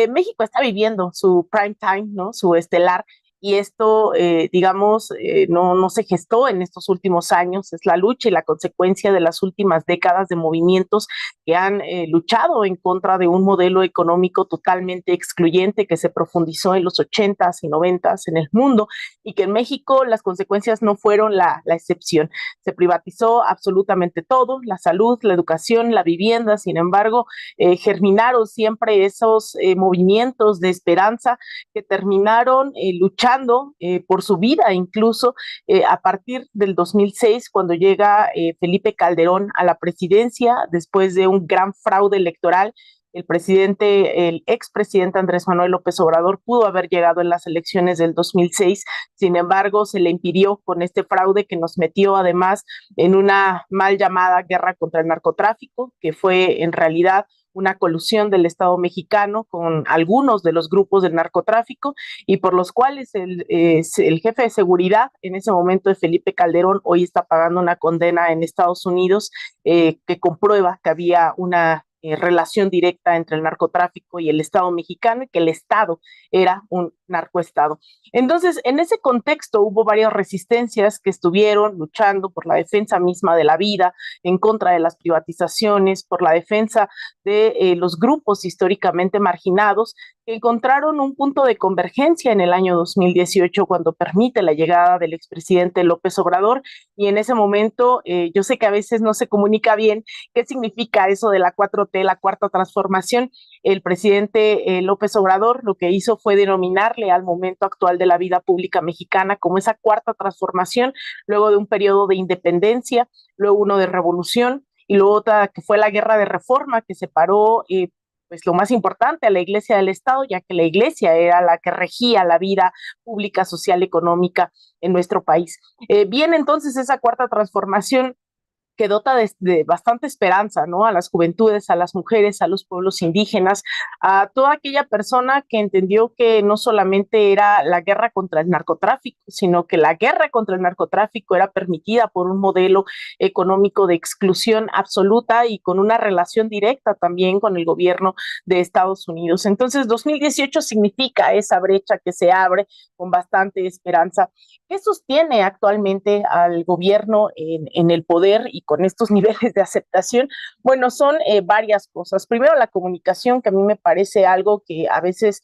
México está viviendo su prime time, ¿no? Su estelar, y esto, digamos, no se gestó en estos últimos años, es la lucha y la consecuencia de las últimas décadas de movimientos que han luchado en contra de un modelo económico totalmente excluyente que se profundizó en los 80s y 90s en el mundo, y que en México las consecuencias no fueron la excepción. Se privatizó absolutamente todo, la salud, la educación, la vivienda. Sin embargo, germinaron siempre esos movimientos de esperanza que terminaron luchando por su vida, incluso a partir del 2006, cuando llega Felipe Calderón a la presidencia, después de un gran fraude electoral. El expresidente Andrés Manuel López Obrador pudo haber llegado en las elecciones del 2006, sin embargo, se le impidió con este fraude que nos metió además en una mal llamada guerra contra el narcotráfico, que fue en realidad una colusión del Estado mexicano con algunos de los grupos del narcotráfico y por los cuales el jefe de seguridad en ese momento de Felipe Calderón hoy está pagando una condena en Estados Unidos que comprueba que había una relación directa entre el narcotráfico y el Estado mexicano y que el Estado era un narcoestado. Entonces, en ese contexto hubo varias resistencias que estuvieron luchando por la defensa misma de la vida, en contra de las privatizaciones, por la defensa de los grupos históricamente marginados, que encontraron un punto de convergencia en el año 2018 cuando permite la llegada del expresidente López Obrador, y en ese momento yo sé que a veces no se comunica bien qué significa eso de la 4T, la cuarta transformación. El presidente López Obrador lo que hizo fue denominar al momento actual de la vida pública mexicana como esa cuarta transformación, luego de un periodo de independencia, luego uno de revolución y luego otra que fue la guerra de reforma que separó pues lo más importante a la Iglesia del Estado, ya que la Iglesia era la que regía la vida pública, social, económica en nuestro país. Viene entonces esa cuarta transformación que dota de bastante esperanza, ¿no? A las juventudes, a las mujeres, a los pueblos indígenas, a toda aquella persona que entendió que no solamente era la guerra contra el narcotráfico, sino que la guerra contra el narcotráfico era permitida por un modelo económico de exclusión absoluta y con una relación directa también con el gobierno de Estados Unidos. Entonces, 2018 significa esa brecha que se abre con bastante esperanza. ¿Qué sostiene actualmente al gobierno en el poder y con estos niveles de aceptación? Bueno, son varias cosas. Primero, la comunicación, que a mí me parece algo que a veces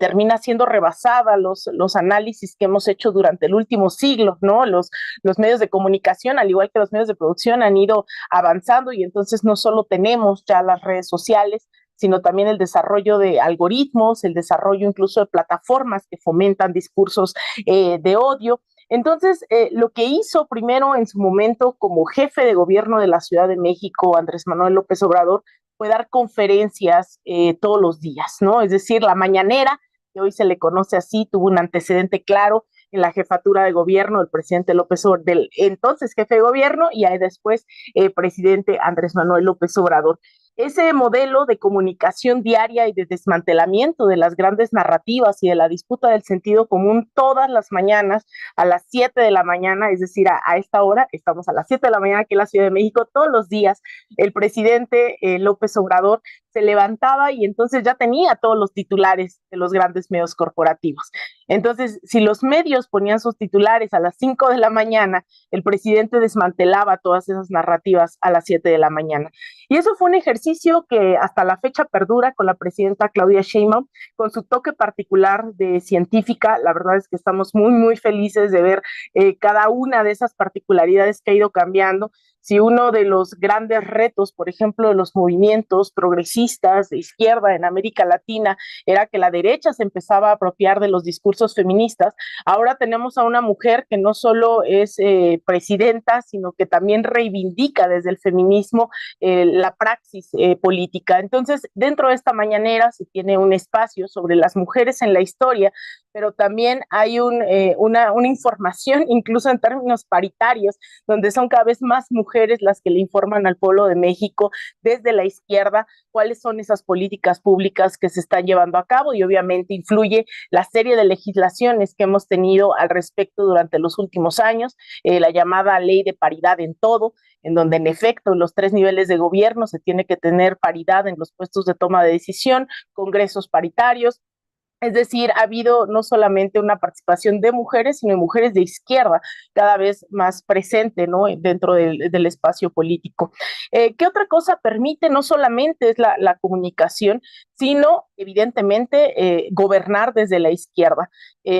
termina siendo rebasada, los análisis que hemos hecho durante el último siglo, ¿no? Los medios de comunicación, al igual que los medios de producción, han ido avanzando y entonces no solo tenemos ya las redes sociales, sino también el desarrollo de algoritmos, el desarrollo incluso de plataformas que fomentan discursos de odio. Entonces, lo que hizo primero en su momento como jefe de gobierno de la Ciudad de México, Andrés Manuel López Obrador, fue dar conferencias todos los días, ¿no? Es decir, la mañanera, que hoy se le conoce así, tuvo un antecedente claro en la jefatura de gobierno del presidente López Obrador, del entonces jefe de gobierno, y ahí después presidente Andrés Manuel López Obrador. Ese modelo de comunicación diaria y de desmantelamiento de las grandes narrativas y de la disputa del sentido común todas las mañanas a las 7 de la mañana, es decir, a esta hora, estamos a las 7 de la mañana aquí en la Ciudad de México, todos los días el presidente López Obrador se levantaba y entonces ya tenía todos los titulares de los grandes medios corporativos. Entonces, si los medios ponían sus titulares a las 5 de la mañana, el presidente desmantelaba todas esas narrativas a las 7 de la mañana. Y eso fue un ejercicio que hasta la fecha perdura con la presidenta Claudia Sheinbaum, con su toque particular de científica. La verdad es que estamos muy, muy felices de ver cada una de esas particularidades que ha ido cambiando. Si uno de los grandes retos, por ejemplo, de los movimientos progresistas feministas de izquierda en América Latina era que la derecha se empezaba a apropiar de los discursos feministas. Ahora tenemos a una mujer que no solo es presidenta, sino que también reivindica desde el feminismo la praxis política. Entonces, dentro de esta mañanera se tiene un espacio sobre las mujeres en la historia, pero también hay una información, incluso en términos paritarios, donde son cada vez más mujeres las que le informan al pueblo de México desde la izquierda cuáles son esas políticas públicas que se están llevando a cabo, y obviamente influye la serie de legislaciones que hemos tenido al respecto durante los últimos años, la llamada ley de paridad en todo, en donde en efecto en los 3 niveles de gobierno se tiene que tener paridad en los puestos de toma de decisión, congresos paritarios. Es decir, ha habido no solamente una participación de mujeres, sino de mujeres de izquierda cada vez más presente, ¿no?, dentro del espacio político. ¿Qué otra cosa permite? No solamente es la comunicación, sino evidentemente gobernar desde la izquierda.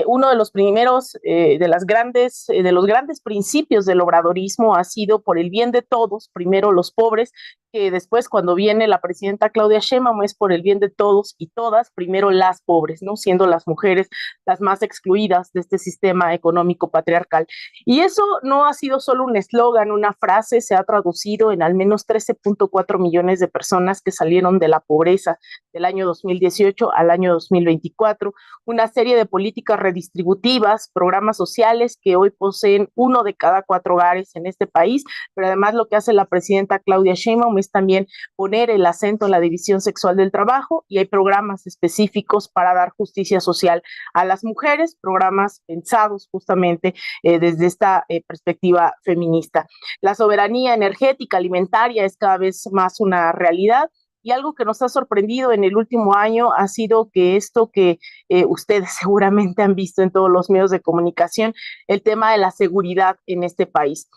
Uno de los primeros, de los grandes principios del obradorismo ha sido por el bien de todos, primero los pobres, que después cuando viene la presidenta Claudia Sheinbaum es por el bien de todos y todas, primero las pobres, ¿no?, siendo las mujeres las más excluidas de este sistema económico patriarcal. Y eso no ha sido solo un eslogan, una frase, se ha traducido en al menos 13.4 millones de personas que salieron de la pobreza del año 2018 al año 2024, una serie de políticas redistributivas, programas sociales que hoy poseen 1 de cada 4 hogares en este país, pero además lo que hace la presidenta Claudia Sheinbaum es también poner el acento en la división sexual del trabajo, y hay programas específicos para dar justicia social a las mujeres, programas pensados justamente desde esta perspectiva feminista. La soberanía energética, alimentaria es cada vez más una realidad. Y algo que nos ha sorprendido en el último año ha sido que esto que ustedes seguramente han visto en todos los medios de comunicación, el tema de la seguridad en este país.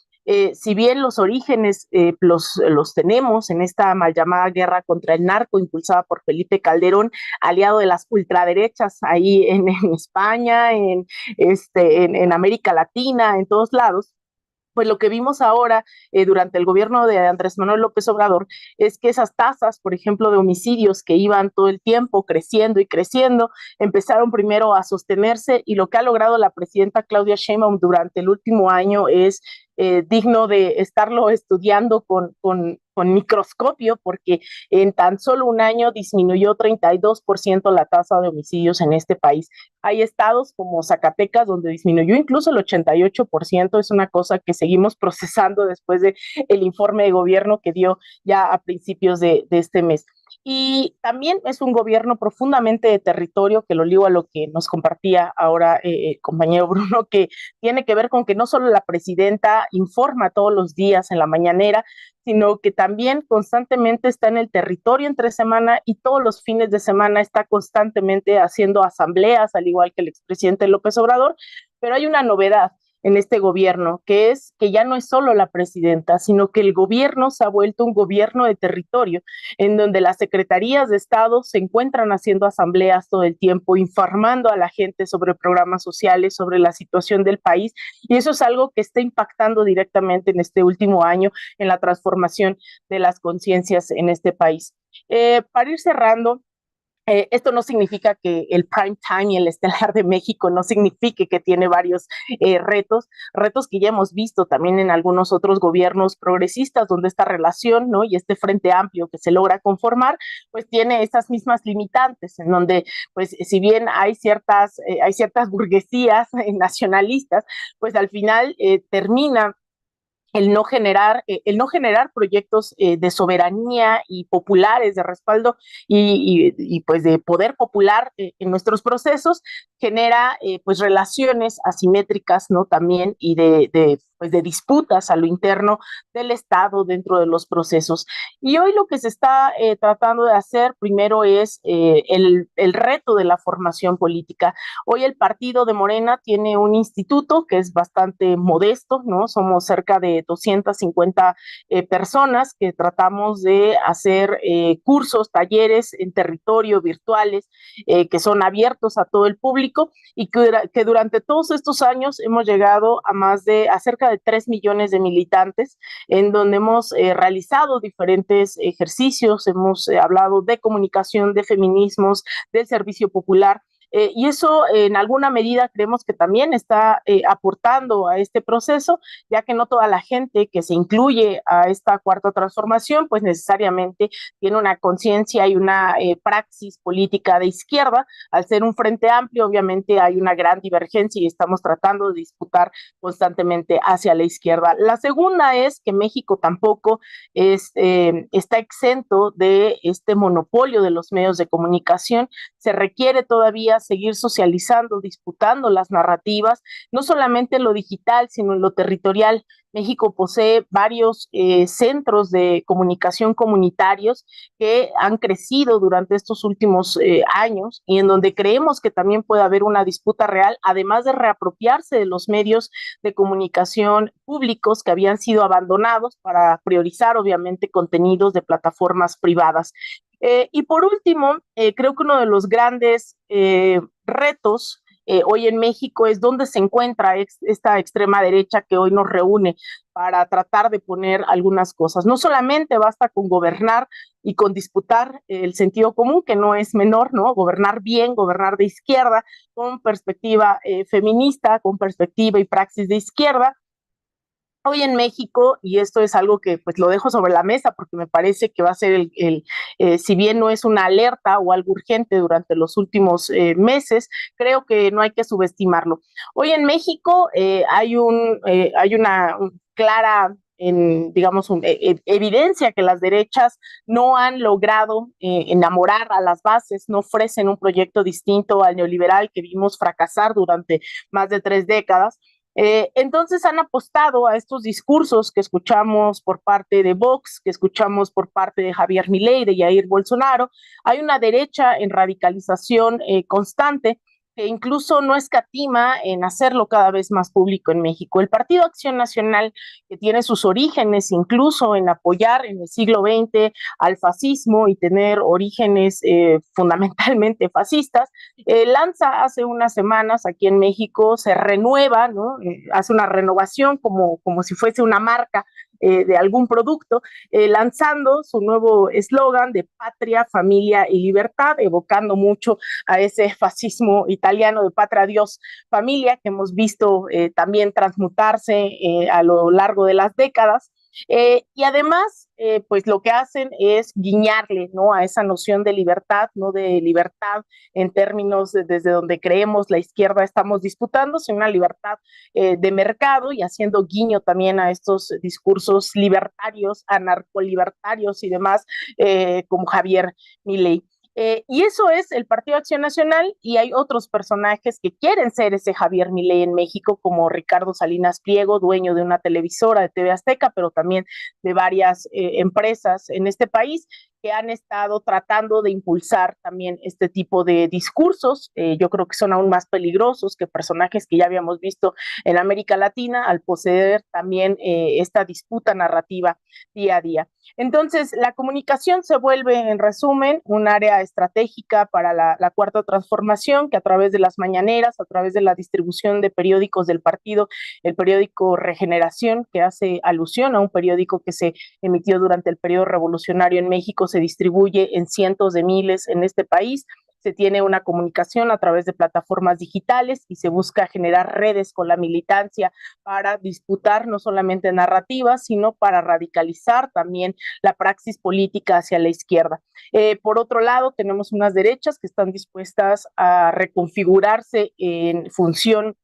Si bien los orígenes los tenemos en esta mal llamada guerra contra el narco impulsada por Felipe Calderón, aliado de las ultraderechas ahí en España, en América Latina, en todos lados, pues lo que vimos ahora durante el gobierno de Andrés Manuel López Obrador es que esas tasas, por ejemplo, de homicidios que iban todo el tiempo creciendo y creciendo, empezaron primero a sostenerse, y lo que ha logrado la presidenta Claudia Sheinbaum durante el último año es digno de estarlo estudiando con microscopio, porque en tan solo un año disminuyó 32% la tasa de homicidios en este país. Hay estados como Zacatecas donde disminuyó incluso el 88%, es una cosa que seguimos procesando después del informe de gobierno que dio ya a principios de este mes. Y también es un gobierno profundamente de territorio, que lo ligo a lo que nos compartía ahora el compañero Bruno, que tiene que ver con que no solo la presidenta informa todos los días en la mañanera, sino que también constantemente está en el territorio entre semana, y todos los fines de semana está constantemente haciendo asambleas, al igual que el expresidente López Obrador. Pero hay una novedad en este gobierno, que es que ya no es solo la presidenta, sino que el gobierno se ha vuelto un gobierno de territorio, en donde las secretarías de Estado se encuentran haciendo asambleas todo el tiempo, informando a la gente sobre programas sociales, sobre la situación del país, y eso es algo que está impactando directamente en este último año en la transformación de las conciencias en este país. Para ir cerrando, esto no significa que el prime time y el estelar de México no signifique que tiene varios retos que ya hemos visto también en algunos otros gobiernos progresistas, donde esta relación, ¿no?, y este frente amplio que se logra conformar, pues tiene esas mismas limitantes, en donde, pues, si bien hay ciertas burguesías nacionalistas, pues al final termina el no generar proyectos de soberanía y populares, de respaldo y pues de poder popular en nuestros procesos, genera pues relaciones asimétricas, ¿no?, también, y de disputas a lo interno del Estado dentro de los procesos. Y hoy lo que se está tratando de hacer primero es el reto de la formación política. Hoy el partido de Morena tiene un instituto que es bastante modesto, ¿no? Somos cerca de 250 personas que tratamos de hacer cursos, talleres en territorio, virtuales, que son abiertos a todo el público, y que durante todos estos años hemos llegado a cerca de de 3 millones de militantes, en donde hemos realizado diferentes ejercicios, hemos hablado de comunicación, de feminismos, del servicio popular. Y eso en alguna medida creemos que también está aportando a este proceso, ya que no toda la gente que se incluye a esta cuarta transformación, pues necesariamente tiene una conciencia y una praxis política de izquierda. Al ser un frente amplio, obviamente hay una gran divergencia y estamos tratando de disputar constantemente hacia la izquierda. La segunda es que México tampoco está exento de este monopolio de los medios de comunicación. Se requiere todavía seguir socializando, disputando las narrativas, no solamente en lo digital, sino en lo territorial. México posee varios centros de comunicación comunitarios que han crecido durante estos últimos años y en donde creemos que también puede haber una disputa real, además de reapropiarse de los medios de comunicación públicos que habían sido abandonados para priorizar, obviamente, contenidos de plataformas privadas. Y por último, creo que uno de los grandes retos hoy en México es dónde se encuentra esta extrema derecha que hoy nos reúne para tratar de poner algunas cosas. No solamente basta con gobernar y con disputar el sentido común, que no es menor, ¿no? Gobernar bien, gobernar de izquierda, con perspectiva feminista, con perspectiva y praxis de izquierda. Hoy en México, y esto es algo que pues lo dejo sobre la mesa porque me parece que va a ser si bien no es una alerta o algo urgente durante los últimos meses, creo que no hay que subestimarlo. Hoy en México hay una clara evidencia que las derechas no han logrado enamorar a las bases, no ofrecen un proyecto distinto al neoliberal que vimos fracasar durante más de 3 décadas. Entonces han apostado a estos discursos que escuchamos por parte de Vox, que escuchamos por parte de Javier Milei, de Jair Bolsonaro. Hay una derecha en radicalización constante que incluso no escatima en hacerlo cada vez más público en México. El Partido Acción Nacional, que tiene sus orígenes incluso en apoyar en el siglo XX al fascismo y tener orígenes fundamentalmente fascistas, lanza hace unas semanas aquí en México, se renueva, ¿no? Hace una renovación como si fuese una marca de algún producto, lanzando su nuevo eslogan de patria, familia y libertad, evocando mucho a ese fascismo italiano de patria, Dios, familia, que hemos visto también transmutarse a lo largo de las décadas. Y además, pues lo que hacen es guiñarle, ¿no?, a esa noción de libertad, no de libertad en términos desde donde creemos la izquierda estamos disputando, sino una libertad de mercado y haciendo guiño también a estos discursos libertarios, anarcolibertarios y demás, como Javier Milei. Y eso es el Partido Acción Nacional, y hay otros personajes que quieren ser ese Javier Milei en México, como Ricardo Salinas Pliego, dueño de una televisora de TV Azteca, pero también de varias empresas en este país, que han estado tratando de impulsar también este tipo de discursos. Yo creo que son aún más peligrosos que personajes que ya habíamos visto en América Latina, al poseer también esta disputa narrativa día a día. Entonces, la comunicación se vuelve, en resumen, un área estratégica para la cuarta transformación, que a través de las mañaneras, a través de la distribución de periódicos del partido, el periódico Regeneración, que hace alusión a un periódico que se emitió durante el periodo revolucionario en México, se distribuye en cientos de miles en este país. Se tiene una comunicación a través de plataformas digitales y se busca generar redes con la militancia para disputar no solamente narrativas, sino para radicalizar también la praxis política hacia la izquierda. Por otro lado, tenemos unas derechas que están dispuestas a reconfigurarse en función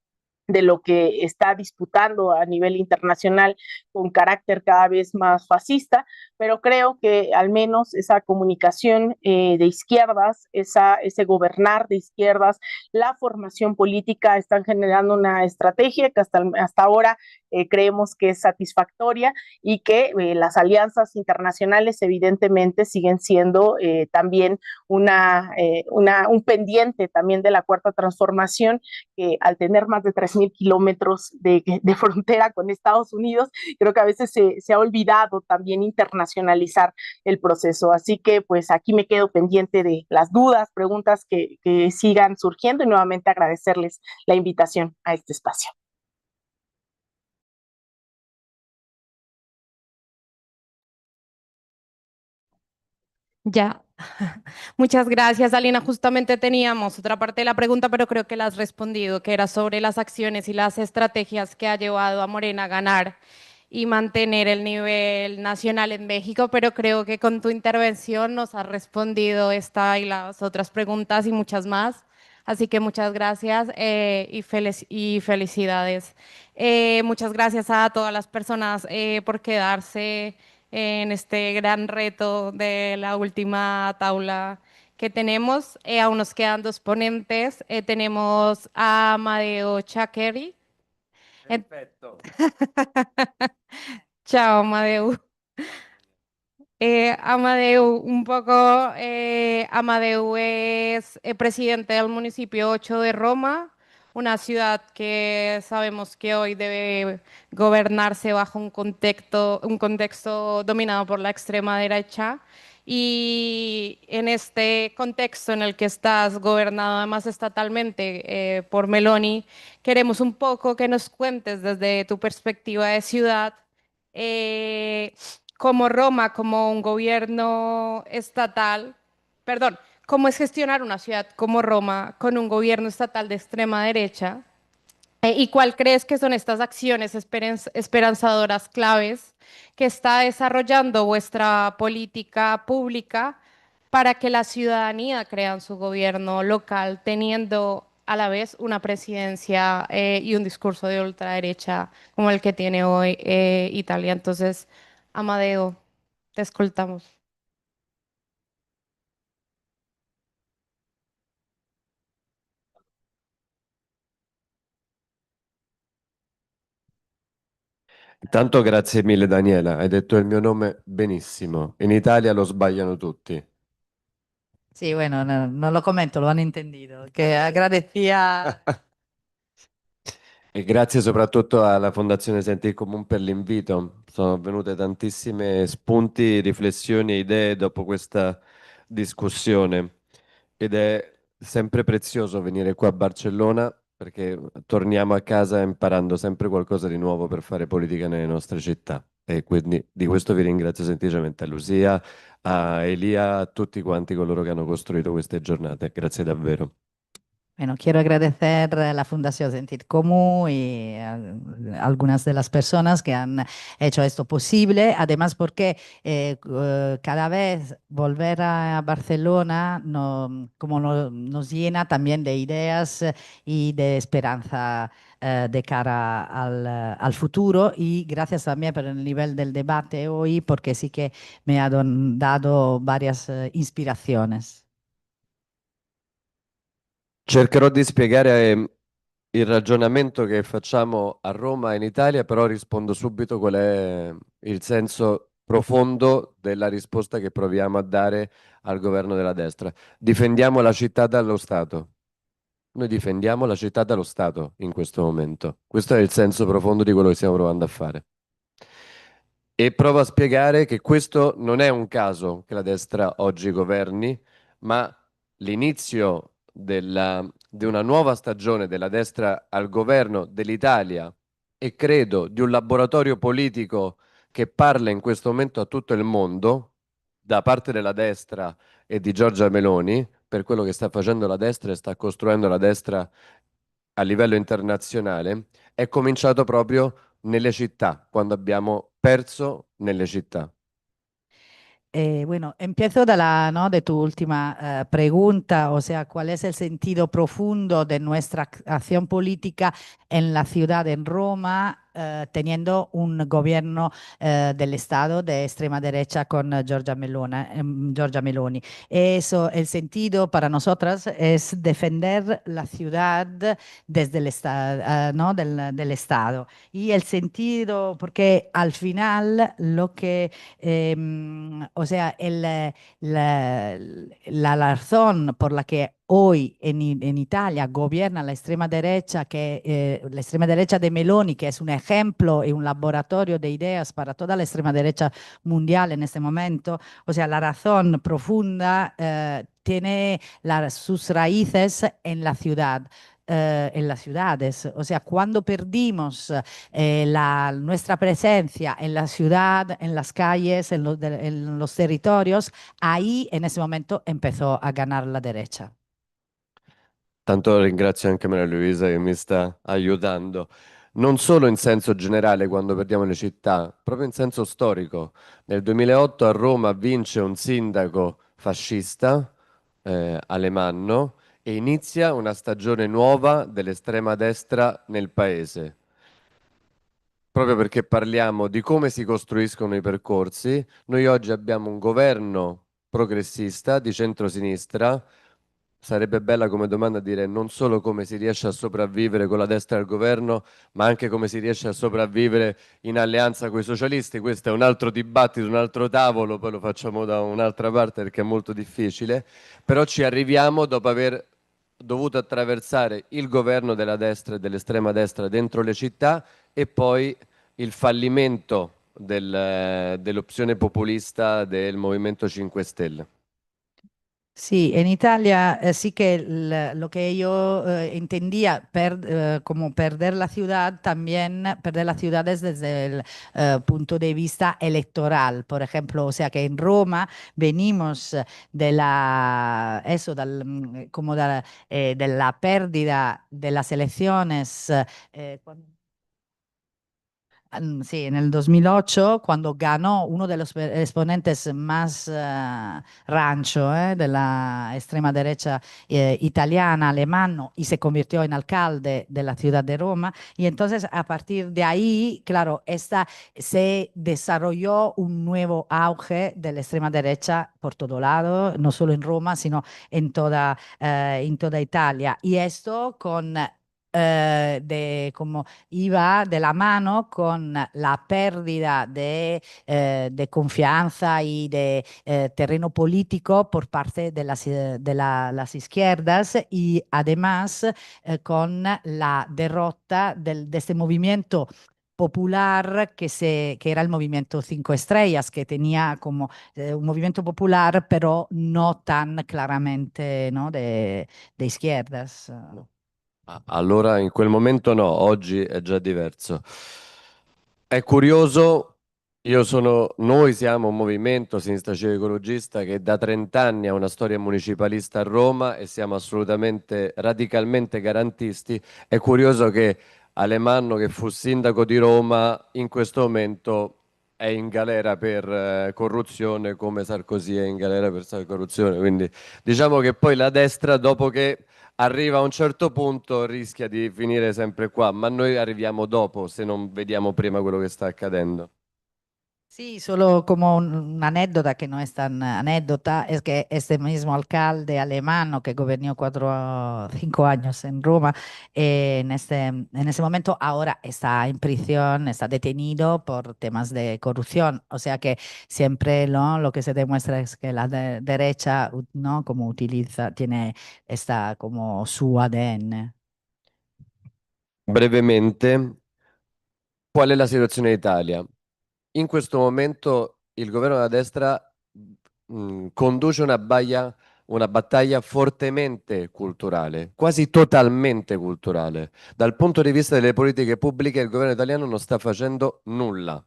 de lo que está disputando a nivel internacional con carácter cada vez más fascista, pero creo que al menos esa comunicación de izquierdas, ese gobernar de izquierdas, la formación política están generando una estrategia que hasta ahora creemos que es satisfactoria y que las alianzas internacionales evidentemente siguen siendo también un pendiente también de la cuarta transformación, que al tener más de 3,000 kilómetros de frontera con Estados Unidos, creo que a veces se ha olvidado también internacionalizar el proceso. Así que pues aquí me quedo pendiente de las dudas, preguntas que sigan surgiendo, y nuevamente agradecerles la invitación a este espacio. Ya. Muchas gracias, Alina. Justamente teníamos otra parte de la pregunta, pero creo que la has respondido, que era sobre las acciones y las estrategias que ha llevado a Morena a ganar y mantener el nivel nacional en México, pero creo que con tu intervención nos has respondido esta y las otras preguntas y muchas más. Así que muchas gracias y felicidades. Muchas gracias a todas las personas por quedarse en este gran reto de la última tabla que tenemos. Aún nos quedan dos ponentes. Tenemos a Amadeo Chakeri. Perfetto. Chao, Amadeu. Amadeu, un poco, Amadeu es presidente del municipio 8 de Roma, una ciudad que sabemos que hoy debe gobernarse bajo un contexto dominado por la extrema derecha. Y en este contexto en el que estás gobernado además estatalmente por Meloni, queremos un poco que nos cuentes desde tu perspectiva de ciudad. eh, Como Roma, como un gobierno estatal, perdón, cómo es gestionar una ciudad como Roma con un gobierno estatal de extrema derecha. ¿Y cuál crees que son estas acciones esperanzadoras claves que está desarrollando vuestra política pública para que la ciudadanía crea en su gobierno local, teniendo a la vez una presidencia y un discurso de ultraderecha como el que tiene hoy Italia? Entonces, Amadeo, te escoltamos. Intanto grazie mille Daniela, hai detto il mio nome benissimo. In Italia lo sbagliano tutti. Sí, bueno, no lo comento, lo han entendido. Que agradecía. E grazie soprattutto alla Fondazione Senti il Comune per l'invito. Sono venute tantissime spunti, riflessioni e idee dopo questa discussione ed è sempre prezioso venire qua a Barcellona perché torniamo a casa imparando sempre qualcosa di nuovo per fare politica nelle nostre città. E quindi di questo vi ringrazio semplicemente a Lucia, a Elia, a tutti quanti coloro che hanno costruito queste giornate. Grazie davvero. Bueno, quiero agradecer a la Fundación Sentir Común y a algunas de las personas que han hecho esto posible. Además, porque cada vez volver a Barcelona nos llena también de ideas y de esperanza de cara al futuro. Y gracias también por el nivel del debate hoy, porque sí que me ha dado varias inspiraciones. Cercherò di spiegare il ragionamento che facciamo a Roma e in Italia, però rispondo subito qual è il senso profondo della risposta che proviamo a dare al governo della destra. Difendiamo la città dallo Stato. Noi difendiamo la città dallo Stato in questo momento. Questo è il senso profondo di quello che stiamo provando a fare. E provo a spiegare che questo non è un caso che la destra oggi governi, ma l'inizio di una nuova stagione della destra al governo dell'Italia e credo di un laboratorio politico che parla in questo momento a tutto il mondo da parte della destra e di Giorgia Meloni per quello che sta facendo la destra e sta costruendo la destra a livello internazionale, è cominciato proprio nelle città, quando abbiamo perso nelle città. Bueno, empiezo ¿no? de tu última pregunta, o sea, ¿cuál es el sentido profundo de nuestra acción política en la ciudad, en Roma, teniendo un gobierno del Estado de extrema derecha con Giorgia Meloni? Eso, el sentido para nosotras es defender la ciudad desde el Estado, ¿no? del Estado. Y el sentido, porque al final lo que o sea, la razón por la que hoy en Italia gobierna la extrema derecha, la extrema derecha de Meloni, que es un ejemplo y un laboratorio de ideas para toda la extrema derecha mundial en este momento, o sea, la razón profunda tiene sus raíces en la ciudad. en las ciudades. O sea, cuando perdimos nuestra presencia en la ciudad, en las calles, en los territorios, ahí en ese momento empezó a ganar la derecha. Tanto ringrazio anche Maria Luisa che mi sta aiutando, non solo in senso generale quando perdiamo le città, proprio in senso storico. Nel 2008 a Roma vince un sindaco fascista, Alemanno, e inizia una stagione nuova dell'estrema destra nel paese. Proprio perché parliamo di come si costruiscono i percorsi, noi oggi abbiamo un governo progressista di centrosinistra. Sarebbe bella come domanda dire non solo come si riesce a sopravvivere con la destra al governo, ma anche come si riesce a sopravvivere in alleanza con i socialisti. Questo è un altro dibattito, un altro tavolo, poi lo facciamo da un'altra parte perché è molto difficile, però ci arriviamo dopo aver dovuto attraversare il governo della destra e dell'estrema destra dentro le città e poi il fallimento dell'opzione populista del Movimento 5 Stelle. Sí, en Italia sí que lo que yo entendía como perder la ciudad, también perder las ciudades desde el punto de vista electoral, por ejemplo, o sea que en Roma venimos de de la pérdida de las elecciones. Sí, en el 2008, cuando ganó uno de los exponentes más rancho de la extrema derecha italiana, Alemanno, y se convirtió en alcalde de la ciudad de Roma. Y entonces, a partir de ahí, claro, se desarrolló un nuevo auge de la extrema derecha por todo lado, no solo en Roma, sino en toda Italia. Y esto como iba de la mano con la pérdida de confianza y de terreno político por parte de las izquierdas y además con la derrota de este movimiento popular que era el movimiento 5 Estrellas, que tenía como un movimiento popular, pero no tan claramente, ¿no? de izquierdas. Allora in quel momento no, oggi è già diverso. È curioso, noi siamo un movimento Sinistra Civica Ecologista che da 30 anni ha una storia municipalista a Roma e siamo assolutamente radicalmente garantisti. È curioso che Alemanno, che fu sindaco di Roma, in questo momento è in galera per corruzione, come Sarkozy è in galera per corruzione. Quindi diciamo che poi la destra, dopo che arriva a un certo punto, rischia di finire sempre qua, ma noi arriviamo dopo se non vediamo prima quello che sta accadendo. Sí, solo como una anécdota que no es tan anécdota, es que este mismo alcalde alemán que gobernó 5 años en Roma, en ese momento ahora está en prisión, está detenido por temas de corrupción. O sea que siempre lo que se demuestra es que la derecha, ¿no? Como está como su ADN. Brevemente, qual è la situazione in Italia? In questo momento il governo della destra conduce una battaglia fortemente culturale, quasi totalmente culturale. Dal punto di vista delle politiche pubbliche, il governo italiano non sta facendo nulla,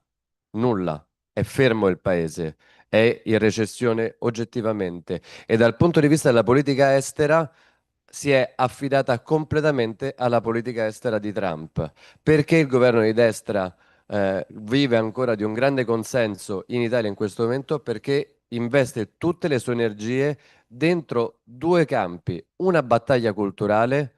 nulla. È fermo il paese, è in recessione oggettivamente. E dal punto di vista della politica estera si è affidata completamente alla politica estera di Trump. Perché il governo di destra vive ancora di un grande consenso in Italia in questo momento? Perché investe tutte le sue energie dentro due campi: una battaglia culturale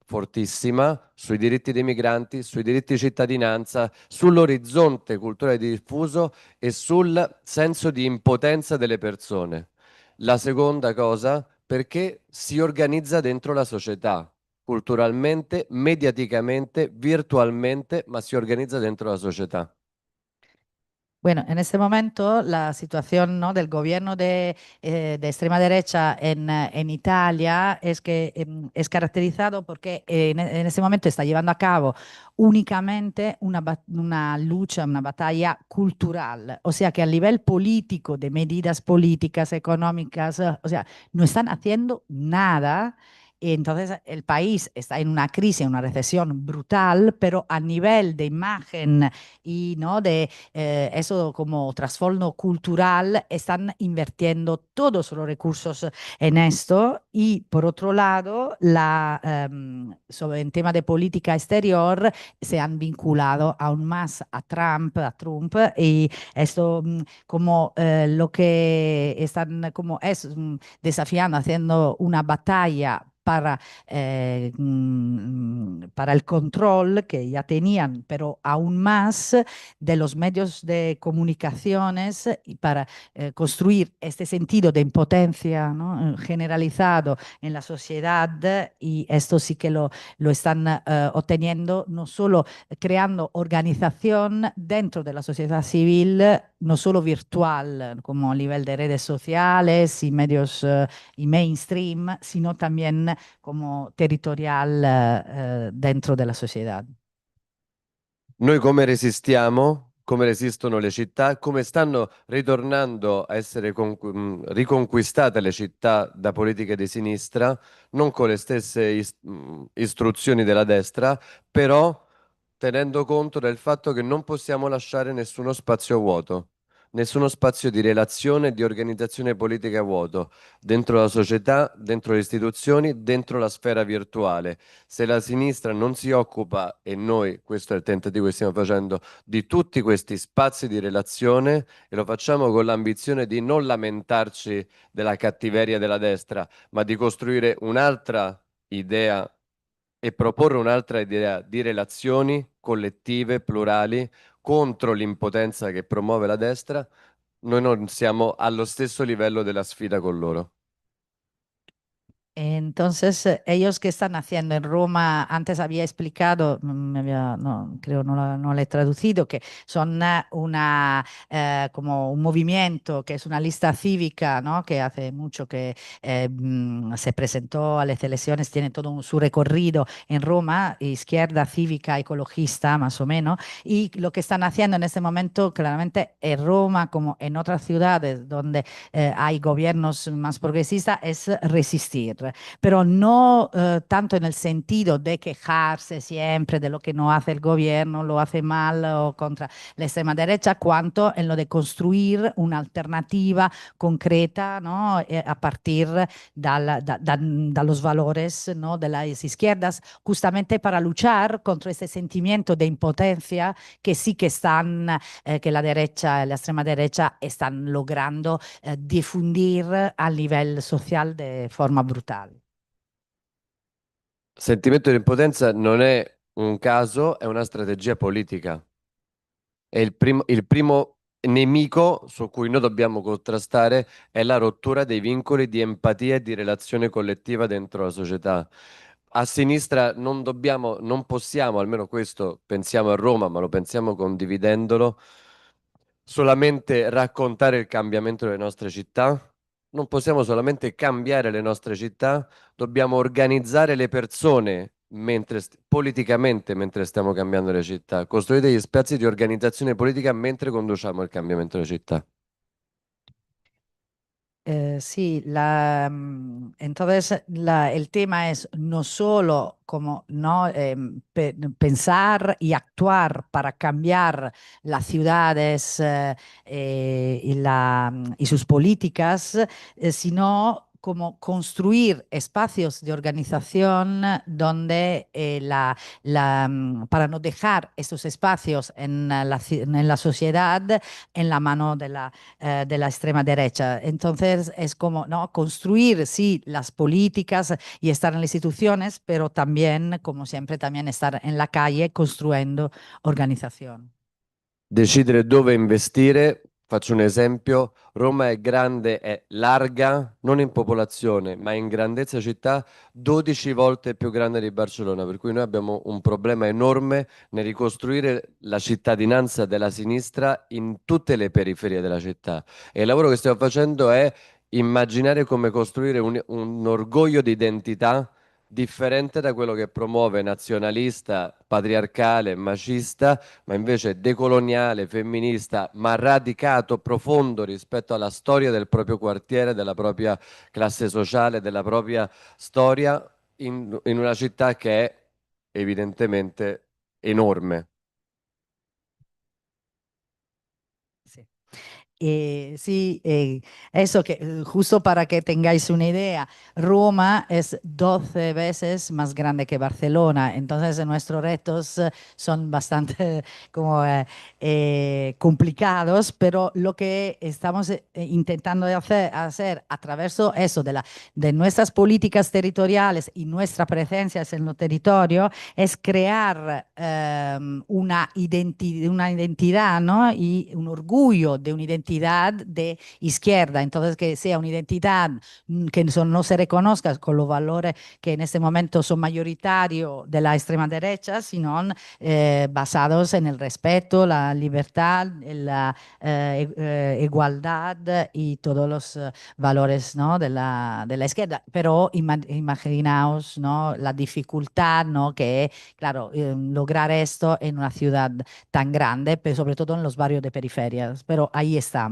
fortissima sui diritti dei migranti, sui diritti di cittadinanza, sull'orizzonte culturale diffuso e sul senso di impotenza delle persone. La seconda cosa, perché si organizza dentro la società, culturalmente, mediaticamente, virtualmente, ma si organizza dentro la società. Bueno, en este momento la situación, ¿no? del gobierno de extrema derecha en Italia es que es caracterizado porque en este momento está llevando a cabo únicamente una lucha, una batalla cultural. O sea que a nivel político, de medidas políticas, económicas, o sea, no están haciendo nada. Y entonces el país está en una crisis, en una recesión brutal, pero a nivel de imagen y ¿no? de eso como trasfondo cultural, están invirtiendo todos los recursos en esto. Y por otro lado, sobre el tema de política exterior, se han vinculado aún más a Trump, y esto como lo que están como es desafiando, haciendo una batalla para el control que ya tenían, pero aún más de los medios de comunicaciones y para construir este sentido de impotencia, ¿no? generalizado en la sociedad, y esto sí que lo están obteniendo, no solo creando organización dentro de la sociedad civil, no solo virtual, como a nivel de redes sociales y medios y mainstream, sino también como territorial dentro della società. Noi come resistiamo, come resistono le città, come stanno ritornando a essere riconquistate le città da politiche di sinistra, non con le stesse istruzioni della destra, però tenendo conto del fatto che non possiamo lasciare nessuno spazio vuoto, nessuno spazio di relazione e di organizzazione politica vuoto, dentro la società, dentro le istituzioni, dentro la sfera virtuale. Se la sinistra non si occupa, e noi, questo è il tentativo che stiamo facendo, di tutti questi spazi di relazione, e lo facciamo con l'ambizione di non lamentarci della cattiveria della destra, ma di costruire un'altra idea e proporre un'altra idea di relazioni collettive, plurali, contro l'impotenza che promuove la destra, noi non siamo allo stesso livello della sfida con loro. Entonces, ellos que están haciendo en Roma, antes había explicado, no, creo no lo he traducido, que son como un movimiento que es una lista cívica, ¿no? Que hace mucho que se presentó a las elecciones, tiene todo su recorrido en Roma, izquierda, cívica, ecologista, más o menos, y lo que están haciendo en este momento, claramente en Roma, como en otras ciudades donde hay gobiernos más progresistas, es resistir. Pero no tanto en el sentido de quejarse siempre de lo que no hace el gobierno, lo hace mal o contra la extrema derecha, cuanto en lo de construir una alternativa concreta, ¿no? A partir de los valores, ¿no? de las izquierdas, justamente para luchar contra este sentimiento de impotencia que sí que están, que la derecha, la extrema derecha están logrando difundir a nivel social de forma brutal. Sentimento di impotenza non è un caso, è una strategia politica. E il primo nemico su cui noi dobbiamo contrastare è la rottura dei vincoli di empatia e di relazione collettiva dentro la società. A sinistra non possiamo, almeno questo pensiamo a Roma, ma lo pensiamo condividendolo, solamente raccontare il cambiamento delle nostre città. Non possiamo solamente cambiare le nostre città, dobbiamo organizzare le persone politicamente mentre stiamo cambiando le città, costruire degli spazi di organizzazione politica mentre conduciamo il cambiamento delle città. Sí, entonces el tema es no solo como ¿no? Pensar y actuar para cambiar las ciudades y sus políticas, sino como construir espacios de organización donde para no dejar esos espacios en la sociedad en la mano de la extrema derecha. Entonces es como ¿no? construir, sí, las políticas y estar en las instituciones, pero también, como siempre, también estar en la calle construyendo organización. Decidere dove investire, faccio un esempio, Roma è grande, è larga, non in popolazione, ma in grandezza città, 12 volte più grande di Barcellona, per cui noi abbiamo un problema enorme nel ricostruire la cittadinanza della sinistra in tutte le periferie della città. E il lavoro che stiamo facendo è immaginare come costruire un orgoglio di identità differente da quello che promuove nazionalista, patriarcale, macista, ma invece decoloniale, femminista, ma radicato, profondo rispetto alla storia del proprio quartiere, della propria classe sociale, della propria storia, in una città che è evidentemente enorme. Sí. Sí, eso que justo para que tengáis una idea, Roma es 12 veces más grande que Barcelona, entonces nuestros retos son bastante como complicados, pero lo que estamos intentando hacer a través de eso, de nuestras políticas territoriales y nuestra presencia en el territorio, es crear una identidad, ¿no? Y un orgullo de una identidad de izquierda, entonces que sea una identidad que no se reconozca con los valores que en este momento son mayoritarios de la extrema derecha, sino basados en el respeto, la libertad, la igualdad y todos los valores, ¿no? de la izquierda. Pero imaginaos, ¿no? la dificultad, ¿no? que claro, lograr esto en una ciudad tan grande, pero sobre todo en los barrios de periferias, pero ahí estamos.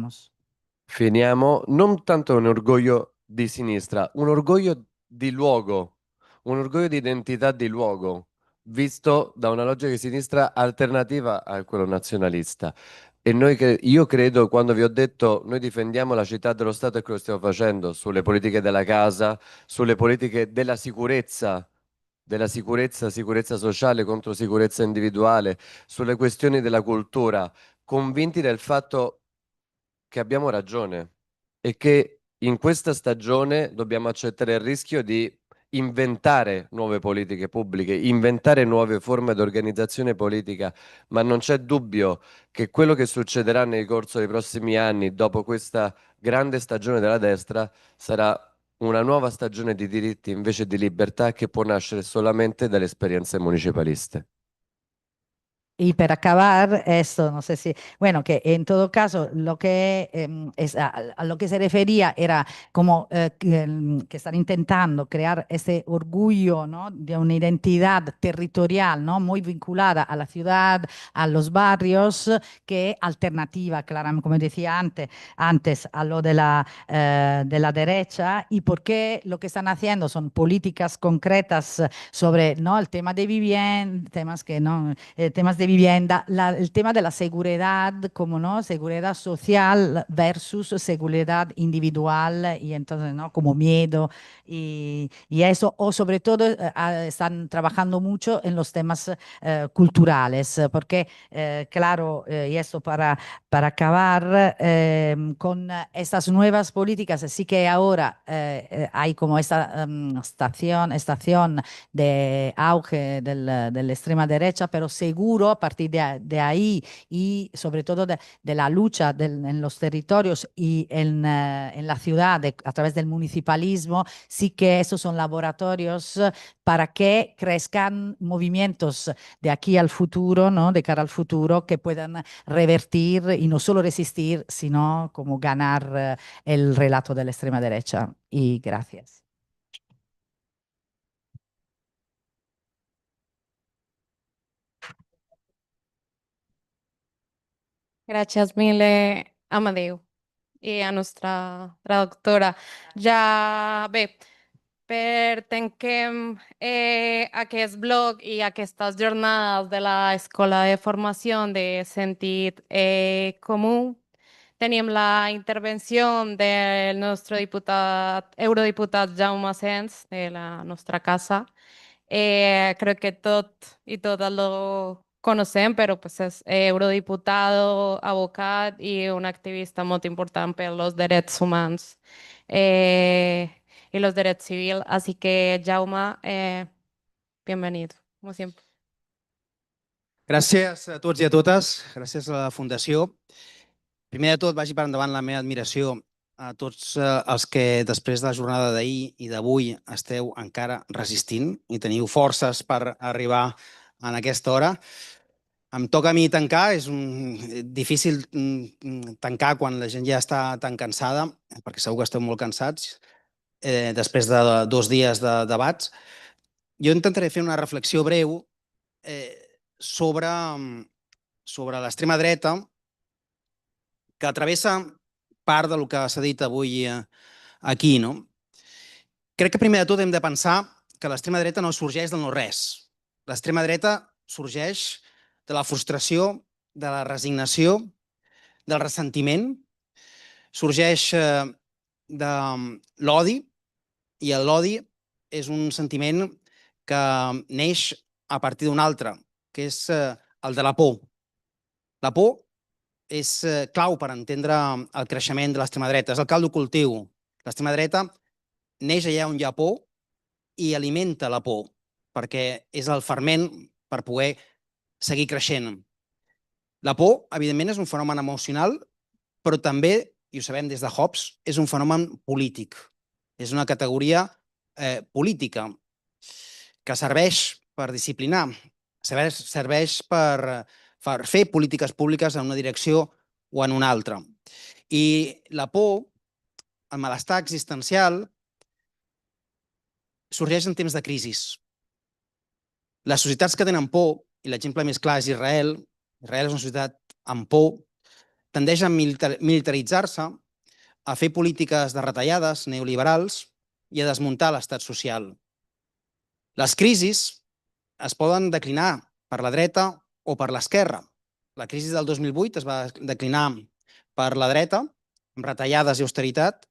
Finiamo non tanto un orgoglio di sinistra, un orgoglio di luogo, un orgoglio di identità di luogo, visto da una logica di sinistra alternativa a quello nazionalista. E io credo, quando vi ho detto, noi difendiamo la città dello Stato e quello che stiamo facendo, sulle politiche della casa, sulle politiche della sicurezza, sicurezza sociale contro sicurezza individuale, sulle questioni della cultura, convinti del fatto che abbiamo ragione e che in questa stagione dobbiamo accettare il rischio di inventare nuove politiche pubbliche, inventare nuove forme di organizzazione politica, ma non c'è dubbio che quello che succederà nel corso dei prossimi anni, dopo questa grande stagione della destra, sarà una nuova stagione di diritti invece di libertà che può nascere solamente dalle esperienze municipaliste. Y para acabar esto, no sé si, bueno, que en todo caso lo que a lo que se refería era como que están intentando crear ese orgullo, ¿no? de una identidad territorial, ¿no? muy vinculada a la ciudad, a los barrios, que alternativa, claramente, como decía antes a lo de la derecha, y porque lo que están haciendo son políticas concretas sobre, ¿no? el tema de vivienda, temas que no, temas de vivienda, el tema de la seguridad, como no, seguridad social versus seguridad individual, y entonces, ¿no? como miedo y eso, o sobre todo están trabajando mucho en los temas culturales, porque, claro, y esto para acabar con estas nuevas políticas, sí que ahora hay como esta estación de auge de la extrema derecha, pero seguro a partir de ahí y sobre todo de la lucha en los territorios y en la ciudad a través del municipalismo, sí que esos son laboratorios para que crezcan movimientos de aquí al futuro, ¿no? de cara al futuro, que puedan revertir y no solo resistir, sino como ganar el relato de la extrema derecha. Y gracias. Gracias mille, Amadeu, i a nostra traductora. Ja, bé, tanquem aquest blog i aquestes jornades de l'Escola de Formació de Sentit Comú. Teníem la intervenció del nostre eurodiputat Jaume Sens, de la nostra casa. Creo que y todas lo conocen, pero pues es eurodiputado, abogado y un activista muy importante en los derechos humanos y los derechos civiles. Así que, Jaume, bienvenido, como siempre. Gràcies a tots i a totes, gràcies a la Fundació. Primer de tot, vagi per endavant la meva admiració a tots els que després de la jornada d'ahir i d'avui esteu encara resistint i teniu forces per arribar en aquesta hora. Em toca a mi tancar, és difícil tancar quan la gent ja està tan cansada, perquè segur que esteu molt cansats, després de 2 dies de debats. Jo intentaré fer una reflexió breu sobre l'extrema dreta, que travessa part del que s'ha dit avui aquí. No? Crec que primer de tot hem de pensar que l'extrema dreta no sorgeix del no-res. L'extrema dreta sorgeix de la frustració, de la resignació, del ressentiment, sorgeix de l'odi, i l'odi és un sentiment que neix a partir d'un altre, que és el de la por. La por és clau per entendre el creixement de l'extrema dreta, és el caldo cultiu. L'extrema dreta neix allà on hi ha por i alimenta la por, perquè és el ferment per poder seguir creixent. La por, evidentment, és un fenomen emocional, però també, i ho sabem des de Hobbes, és un fenomen polític. És una categoria política que serveix per disciplinar, serveix per fer polítiques públiques en una direcció o en una altra. I la por, el malestar existencial, sorgeix en temps de crisis. Les societats que tenen por, i l'exemple més clar és Israel, Israel és una societat amb por, tendeix a militaritzar-se, a fer polítiques de retallades neoliberals i a desmuntar l'estat social. Les crisis es poden declinar per la dreta o per l'esquerra. La crisi del 2008 es va declinar per la dreta, amb retallades i austeritat.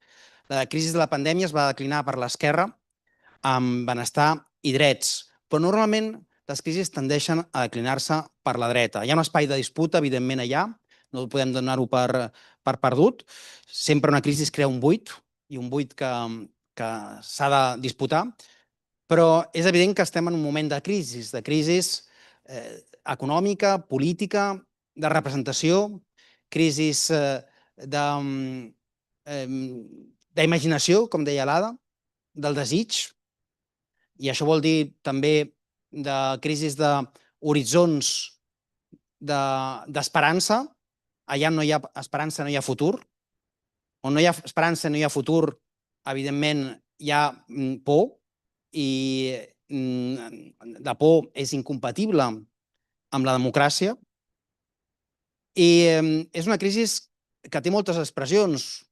La crisi de la pandèmia es va declinar per l'esquerra, amb benestar i drets. Però normalment les crisis tendeixen a declinar-se per la dreta. Hi ha un espai de disputa, evidentment, allà, no podem donar-ho per perdut. Sempre una crisi crea un buit, i un buit que s'ha de disputar, però és evident que estem en un moment de crisi econòmica, política, de representació, crisi d'imaginació, com deia l'Ada, del desig, i això vol dir també de crisis d'horitzons d'esperança. Allà on no hi ha esperança no hi ha futur. On no hi ha esperança no hi ha futur, evidentment hi ha por, i la por és incompatible amb la democràcia. I és una crisi que té moltes expressions.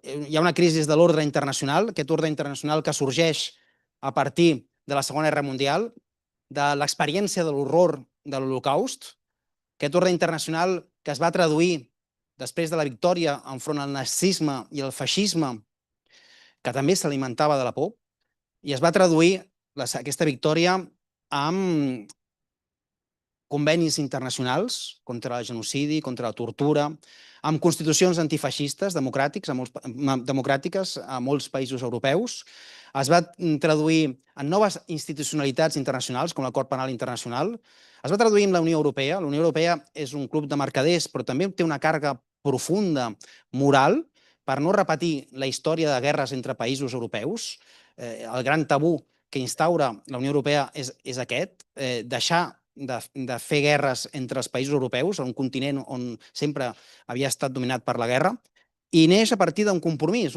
Hi ha una crisi de l'ordre internacional, aquest ordre internacional que sorgeix a partir de la Segona Guerra Mundial, de l'experiència de l'horror de l'Holocaust, aquest ordre internacional que es va traduir després de la victòria enfront al nazisme i el feixisme, que també s'alimentava de la por, i es va traduir aquesta victòria amb convenis internacionals contra el genocidi, contra la tortura, amb constitucions antifeixistes democràtiques a molts països europeus. Es va traduir en noves institucionalitats internacionals, com l'Acord Penal Internacional. Es va traduir en la Unió Europea. La Unió Europea és un club de mercaders, però també té una càrrega profunda moral per no repetir la història de guerres entre països europeus. El gran tabú que instaura la Unió Europea és aquest, deixar de fer guerres entre els països europeus, un continent on sempre havia estat dominat per la guerra, i neix a partir d'un compromís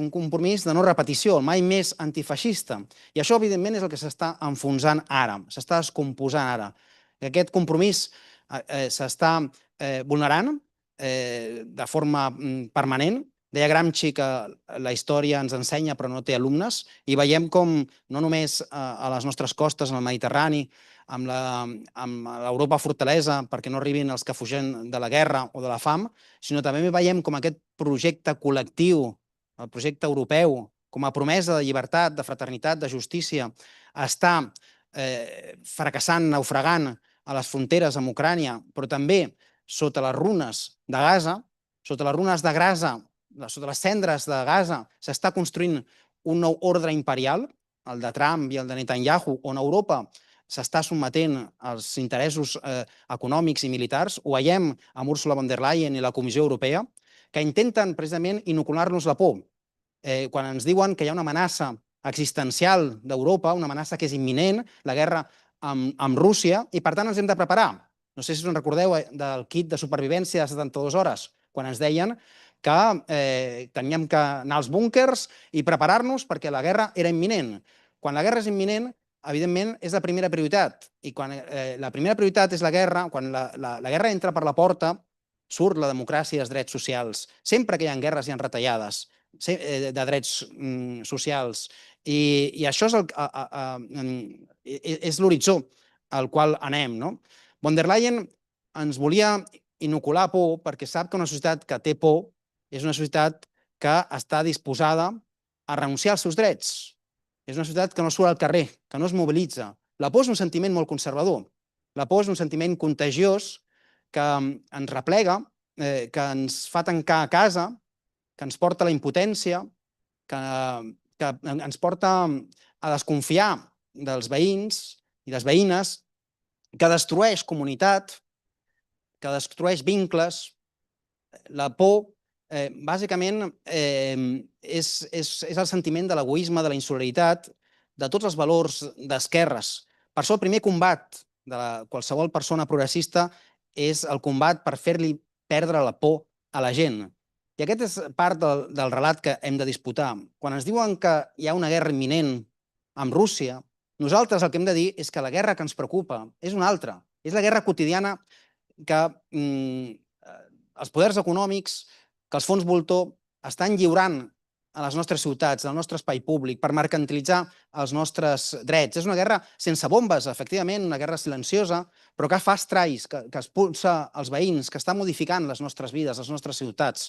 de no repetició, mai més antifeixista. I això, evidentment, és el que s'està enfonsant ara, s'està descomposant ara. Aquest compromís s'està vulnerant de forma permanent. Deia Gramsci que la història ens ensenya però no té alumnes, i veiem com no només a les nostres costes, en el Mediterrani, amb l'Europa fortalesa perquè no arribin els que fugen de la guerra o de la fam, sinó també veiem com aquest projecte col·lectiu, el projecte europeu, com a promesa de llibertat, de fraternitat, de justícia, està fracassant, naufragant a les fronteres amb Ucrània, però també sota les runes de Gaza, sota les runes de Gaza, sota les cendres de Gaza, s'està construint un nou ordre imperial, el de Trump i el de Netanyahu, on Europa s'està sotmetent als interessos econòmics i militars. Ho veiem amb Ursula von der Leyen i la Comissió Europea, que intenten precisament inocular-nos la por. Quan ens diuen que hi ha una amenaça existencial d'Europa, una amenaça que és imminent, la guerra amb Rússia, i per tant ens hem de preparar. No sé si us en recordeu del kit de supervivència de 72 hores, quan ens deien que teníem que anar als búnquers i preparar-nos perquè la guerra era imminent. Quan la guerra és imminent, evidentment, és la primera prioritat. I quan la primera prioritat és la guerra, quan la guerra entra per la porta, surt la democràcia i els drets socials. Sempre que hi ha guerres hi ha retallades. de drets socials. I això és l'horitzó al qual anem. Von der Leyen ens volia inocular por perquè sap que una societat que té por és una societat que està disposada a renunciar als seus drets. És una societat que no surt al carrer, que no es mobilitza. La por és un sentiment molt conservador. La por és un sentiment contagiós que ens replega, que ens fa tancar a casa, que ens porta a la impotència, que ens porta a desconfiar dels veïns i les veïnes, que destrueix comunitat, que destrueix vincles. La por, bàsicament, és el sentiment de l'egoisme, de la insolidaritat, de tots els valors d'esquerres. Per això el primer combat de qualsevol persona progressista és el combat per fer-li perdre la por a la gent. I aquest és part del relat que hem de disputar. Quan ens diuen que hi ha una guerra imminent amb Rússia, nosaltres el que hem de dir és que la guerra que ens preocupa és una altra. És la guerra quotidiana que els poders econòmics, que els fons voltor estan lliurant a les nostres ciutats, al nostre espai públic, per mercantilitzar els nostres drets. És una guerra sense bombes, efectivament, una guerra silenciosa, però que fa estralls, que expulsa els veïns, que està modificant les nostres vides, les nostres ciutats.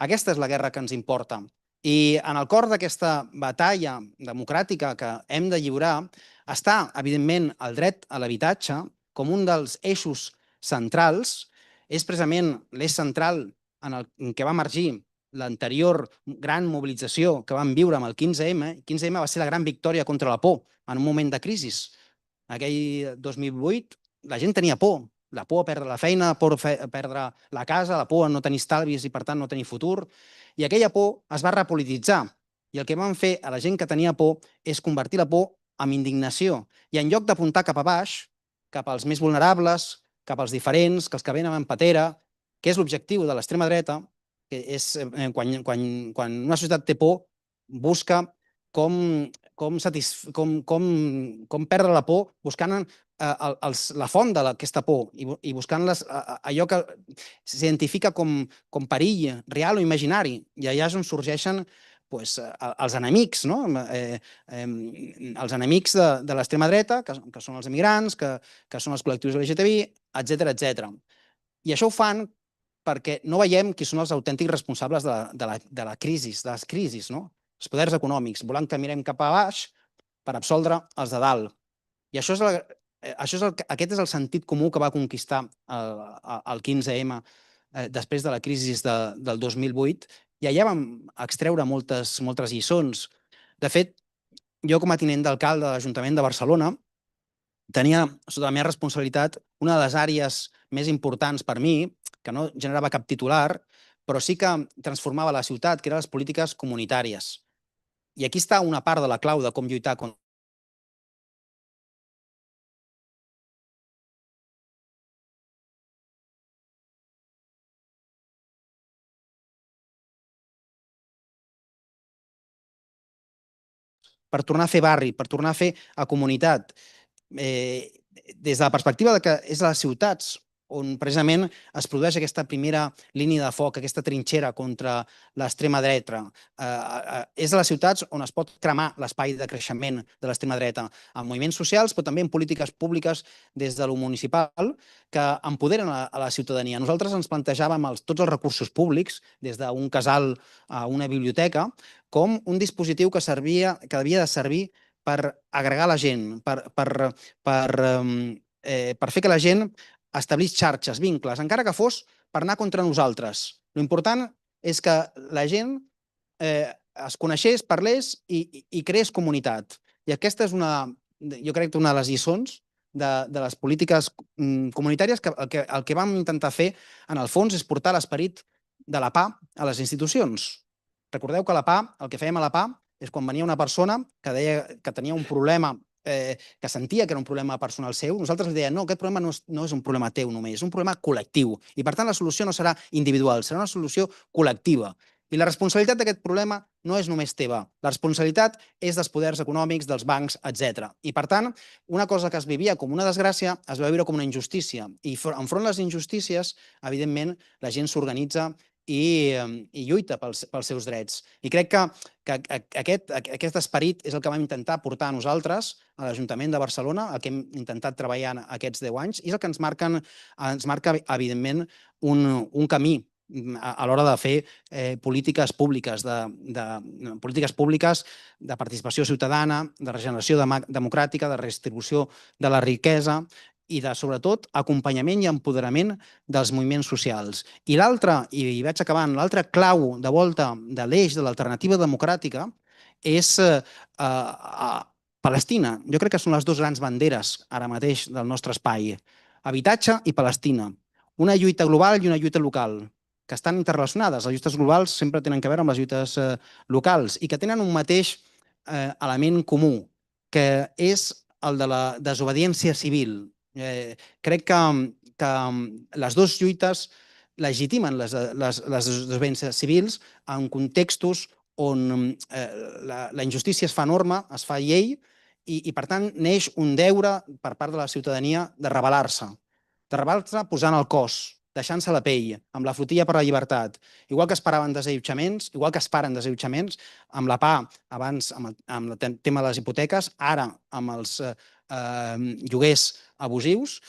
Aquesta és la guerra que ens importa. I en el cor d'aquesta batalla democràtica que hem de lliurar està, evidentment, el dret a l'habitatge com un dels eixos centrals. És precisament l'eix central en què va emergir l'anterior gran mobilització que vam viure amb el 15M. El 15M va ser la gran victòria contra la por en un moment de crisi. Aquell 2008 la gent tenia por. La por a perdre la feina, por a perdre la casa, la por a no tenir estalvis i, per tant, no tenir futur. I aquella por es va repolititzar. I el que vam fer a la gent que tenia por és convertir la por en indignació. I en lloc d'apuntar cap a baix, cap als més vulnerables, cap als diferents, que els que venen amb patera, que és l'objectiu de l'extrema dreta, que és quan una societat té por, busca com perdre la por, buscant la font d'aquesta por i buscant allò que s'identifica com perill real o imaginari. I allà és on sorgeixen els enemics, els enemics de l'extrema dreta, que són els immigrants, que són els col·lectius LGTBI, etc. I això ho fan perquè no veiem qui són els autèntics responsables de la crisi, de les crisis, els poders econòmics, volant que mirem cap a baix per absoldre els de dalt. I aquest és el sentit comú que va conquistar el 15M després de la crisi del 2008, i allà vam extreure moltes lliçons. De fet, jo com a tinent d'alcalde de l'Ajuntament de Barcelona tenia sota la meva responsabilitat una de les àrees més importants per mi, que no generava cap titular, però sí que transformava la ciutat, que eren les polítiques comunitàries. I aquí està una part de la clau de com lluitar contra per tornar a fer barri, per tornar a fer a comunitat. Des de la perspectiva que és a les ciutats on precisament es produeix aquesta primera línia de foc, aquesta trinxera contra l'extrema dreta. És a les ciutats on es pot cremar l'espai de creixement de l'extrema dreta, en moviments socials, però també en polítiques públiques des de lo municipal que empoderen a la ciutadania. Nosaltres ens plantejàvem tots els recursos públics, des d'un casal a una biblioteca, com un dispositiu que havia de servir per agregar la gent, per fer que la gent establís xarxes, vincles, encara que fos per anar contra nosaltres. L'important és que la gent es coneixés, parlés i creés comunitat. I aquesta és jo crec, una de les lliçons de les polítiques comunitàries, que el que vam intentar fer, en el fons, és portar l'esperit de la PA a les institucions. Recordeu que el que fèiem a la PA és quan venia una persona que deia que tenia un problema, que sentia que era un problema personal seu, nosaltres li dèiem, no, aquest problema no és un problema teu només, és un problema col·lectiu. I, per tant, la solució no serà individual, serà una solució col·lectiva. I la responsabilitat d'aquest problema no és només teva. La responsabilitat és dels poders econòmics, dels bancs, etc. I, per tant, una cosa que es vivia com una desgràcia es va viure com una injustícia. I enfront de les injustícies, evidentment, la gent s'organitza i lluita pels seus drets. I crec que aquest esperit és el que vam intentar portar a nosaltres, a l'Ajuntament de Barcelona, el que hem intentat treballar aquests 10 anys, i és el que ens marca, evidentment, un camí a l'hora de fer polítiques públiques, de participació ciutadana, de regeneració democràtica, de redistribució de la riquesa i de, sobretot, acompanyament i empoderament dels moviments socials. I l'altre, i vaig acabant, l'altre clau de volta de l'eix de l'alternativa democràtica és Palestina. Jo crec que són les dues grans banderes ara mateix del nostre espai. Habitatge i Palestina. Una lluita global i una lluita local, que estan interrelacionades. Les lluites globals sempre tenen a veure amb les lluites locals i que tenen un mateix element comú, que és el de la desobediència civil. Crec que les dues lluites legitimen les desobediències civils en contextos on la injustícia es fa norma, es fa llei i per tant neix un deure per part de la ciutadania de rebel·lar-se posant el cos, deixant-se la pell, amb la flotilla per la llibertat. Igual que es paraven desallotjaments, igual que es paren desallotjaments, amb la PA, abans amb el tema de les hipoteques, ara amb els lloguers abusius,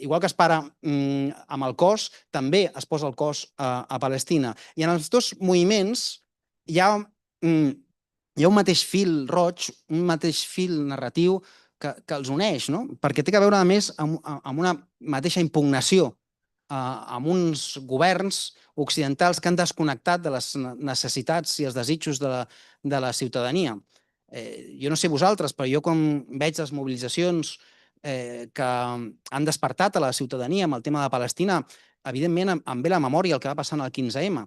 igual que es para amb el cos, també es posa el cos a Palestina. I en els dos moviments hi ha un mateix fil roig, un mateix fil narratiu que els uneix, perquè té a veure, a més, amb una mateixa impugnació amb uns governs occidentals que han desconnectat de les necessitats i els desitjos de la ciutadania. Jo no sé vosaltres, però jo quan veig les mobilitzacions que han despertat a la ciutadania amb el tema de Palestina, evidentment em ve a la memòria el que va passar en el 15M,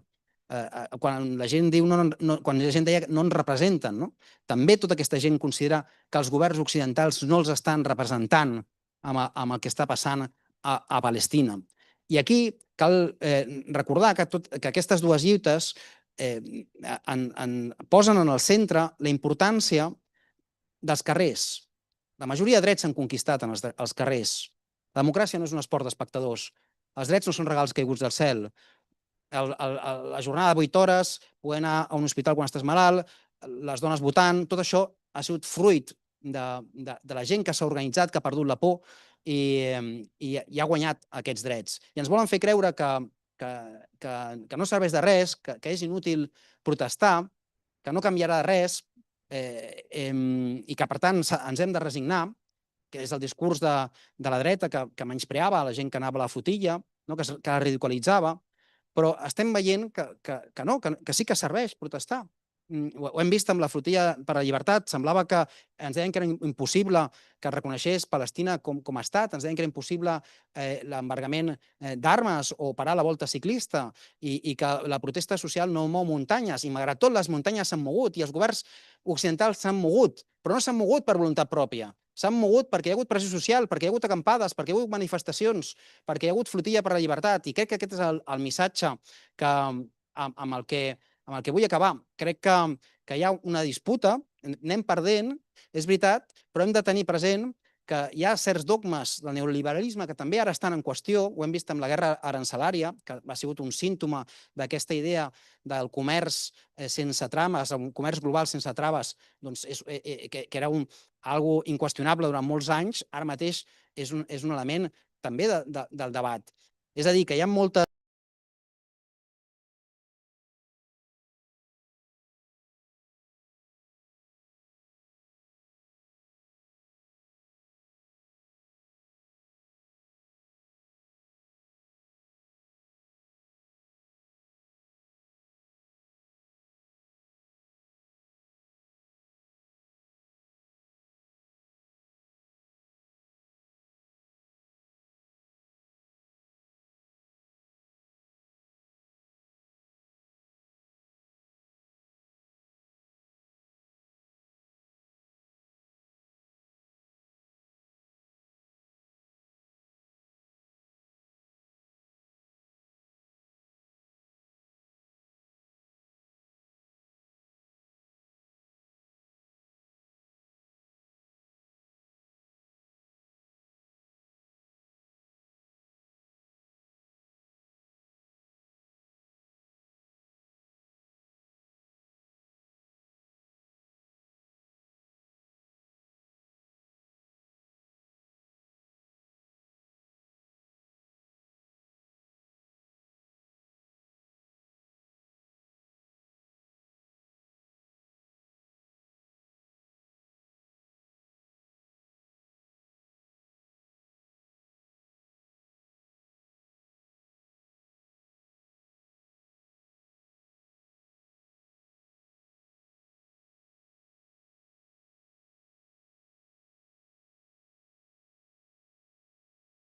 quan la gent deia que no ens representen. També tota aquesta gent considera que els governs occidentals no els estan representant amb el que està passant a Palestina. I aquí cal recordar que aquestes dues lluites posen en el centre la importància dels carrers. La majoria de drets s'han conquistat als carrers. La democràcia no és un esport d'espectadors. Els drets no són regals caiguts del cel. La jornada de 8 hores, poder anar a un hospital quan estàs malalt, les dones votant, tot això ha sigut fruit de la gent que s'ha organitzat, que ha perdut la por i ha guanyat aquests drets. I ens volen fer creure que no serveix de res, que és inútil protestar, que no canviarà res i que, per tant, ens hem de resignar, que és el discurs de la dreta que menyspreava la gent que anava a la flotilla, que la ridiculitzava, però estem veient que no, que sí que serveix protestar. Ho hem vist amb la flotilla per la llibertat. Semblava que ens deien que era impossible que es reconeixés Palestina com a estat, ens deien que era impossible l'embargament d'armes o parar la volta ciclista i que la protesta social no mou muntanyes. I malgrat tot, les muntanyes s'han mogut i els governs occidentals s'han mogut, però no s'han mogut per voluntat pròpia. S'han mogut perquè hi ha hagut pressió social, perquè hi ha hagut acampades, perquè hi ha hagut manifestacions, perquè hi ha hagut flotilla per la llibertat. I crec que aquest és el missatge amb el que vull acabar. Crec que hi ha una disputa, anem perdent, és veritat, però hem de tenir present que hi ha certs dogmes del neoliberalisme que també ara estan en qüestió, ho hem vist amb la guerra arancelària, que ha sigut un símptoma d'aquesta idea del comerç sense trames, un comerç global sense traves, que era algo inqüestionable durant molts anys, ara mateix és un element també del debat. És a dir, que hi ha moltes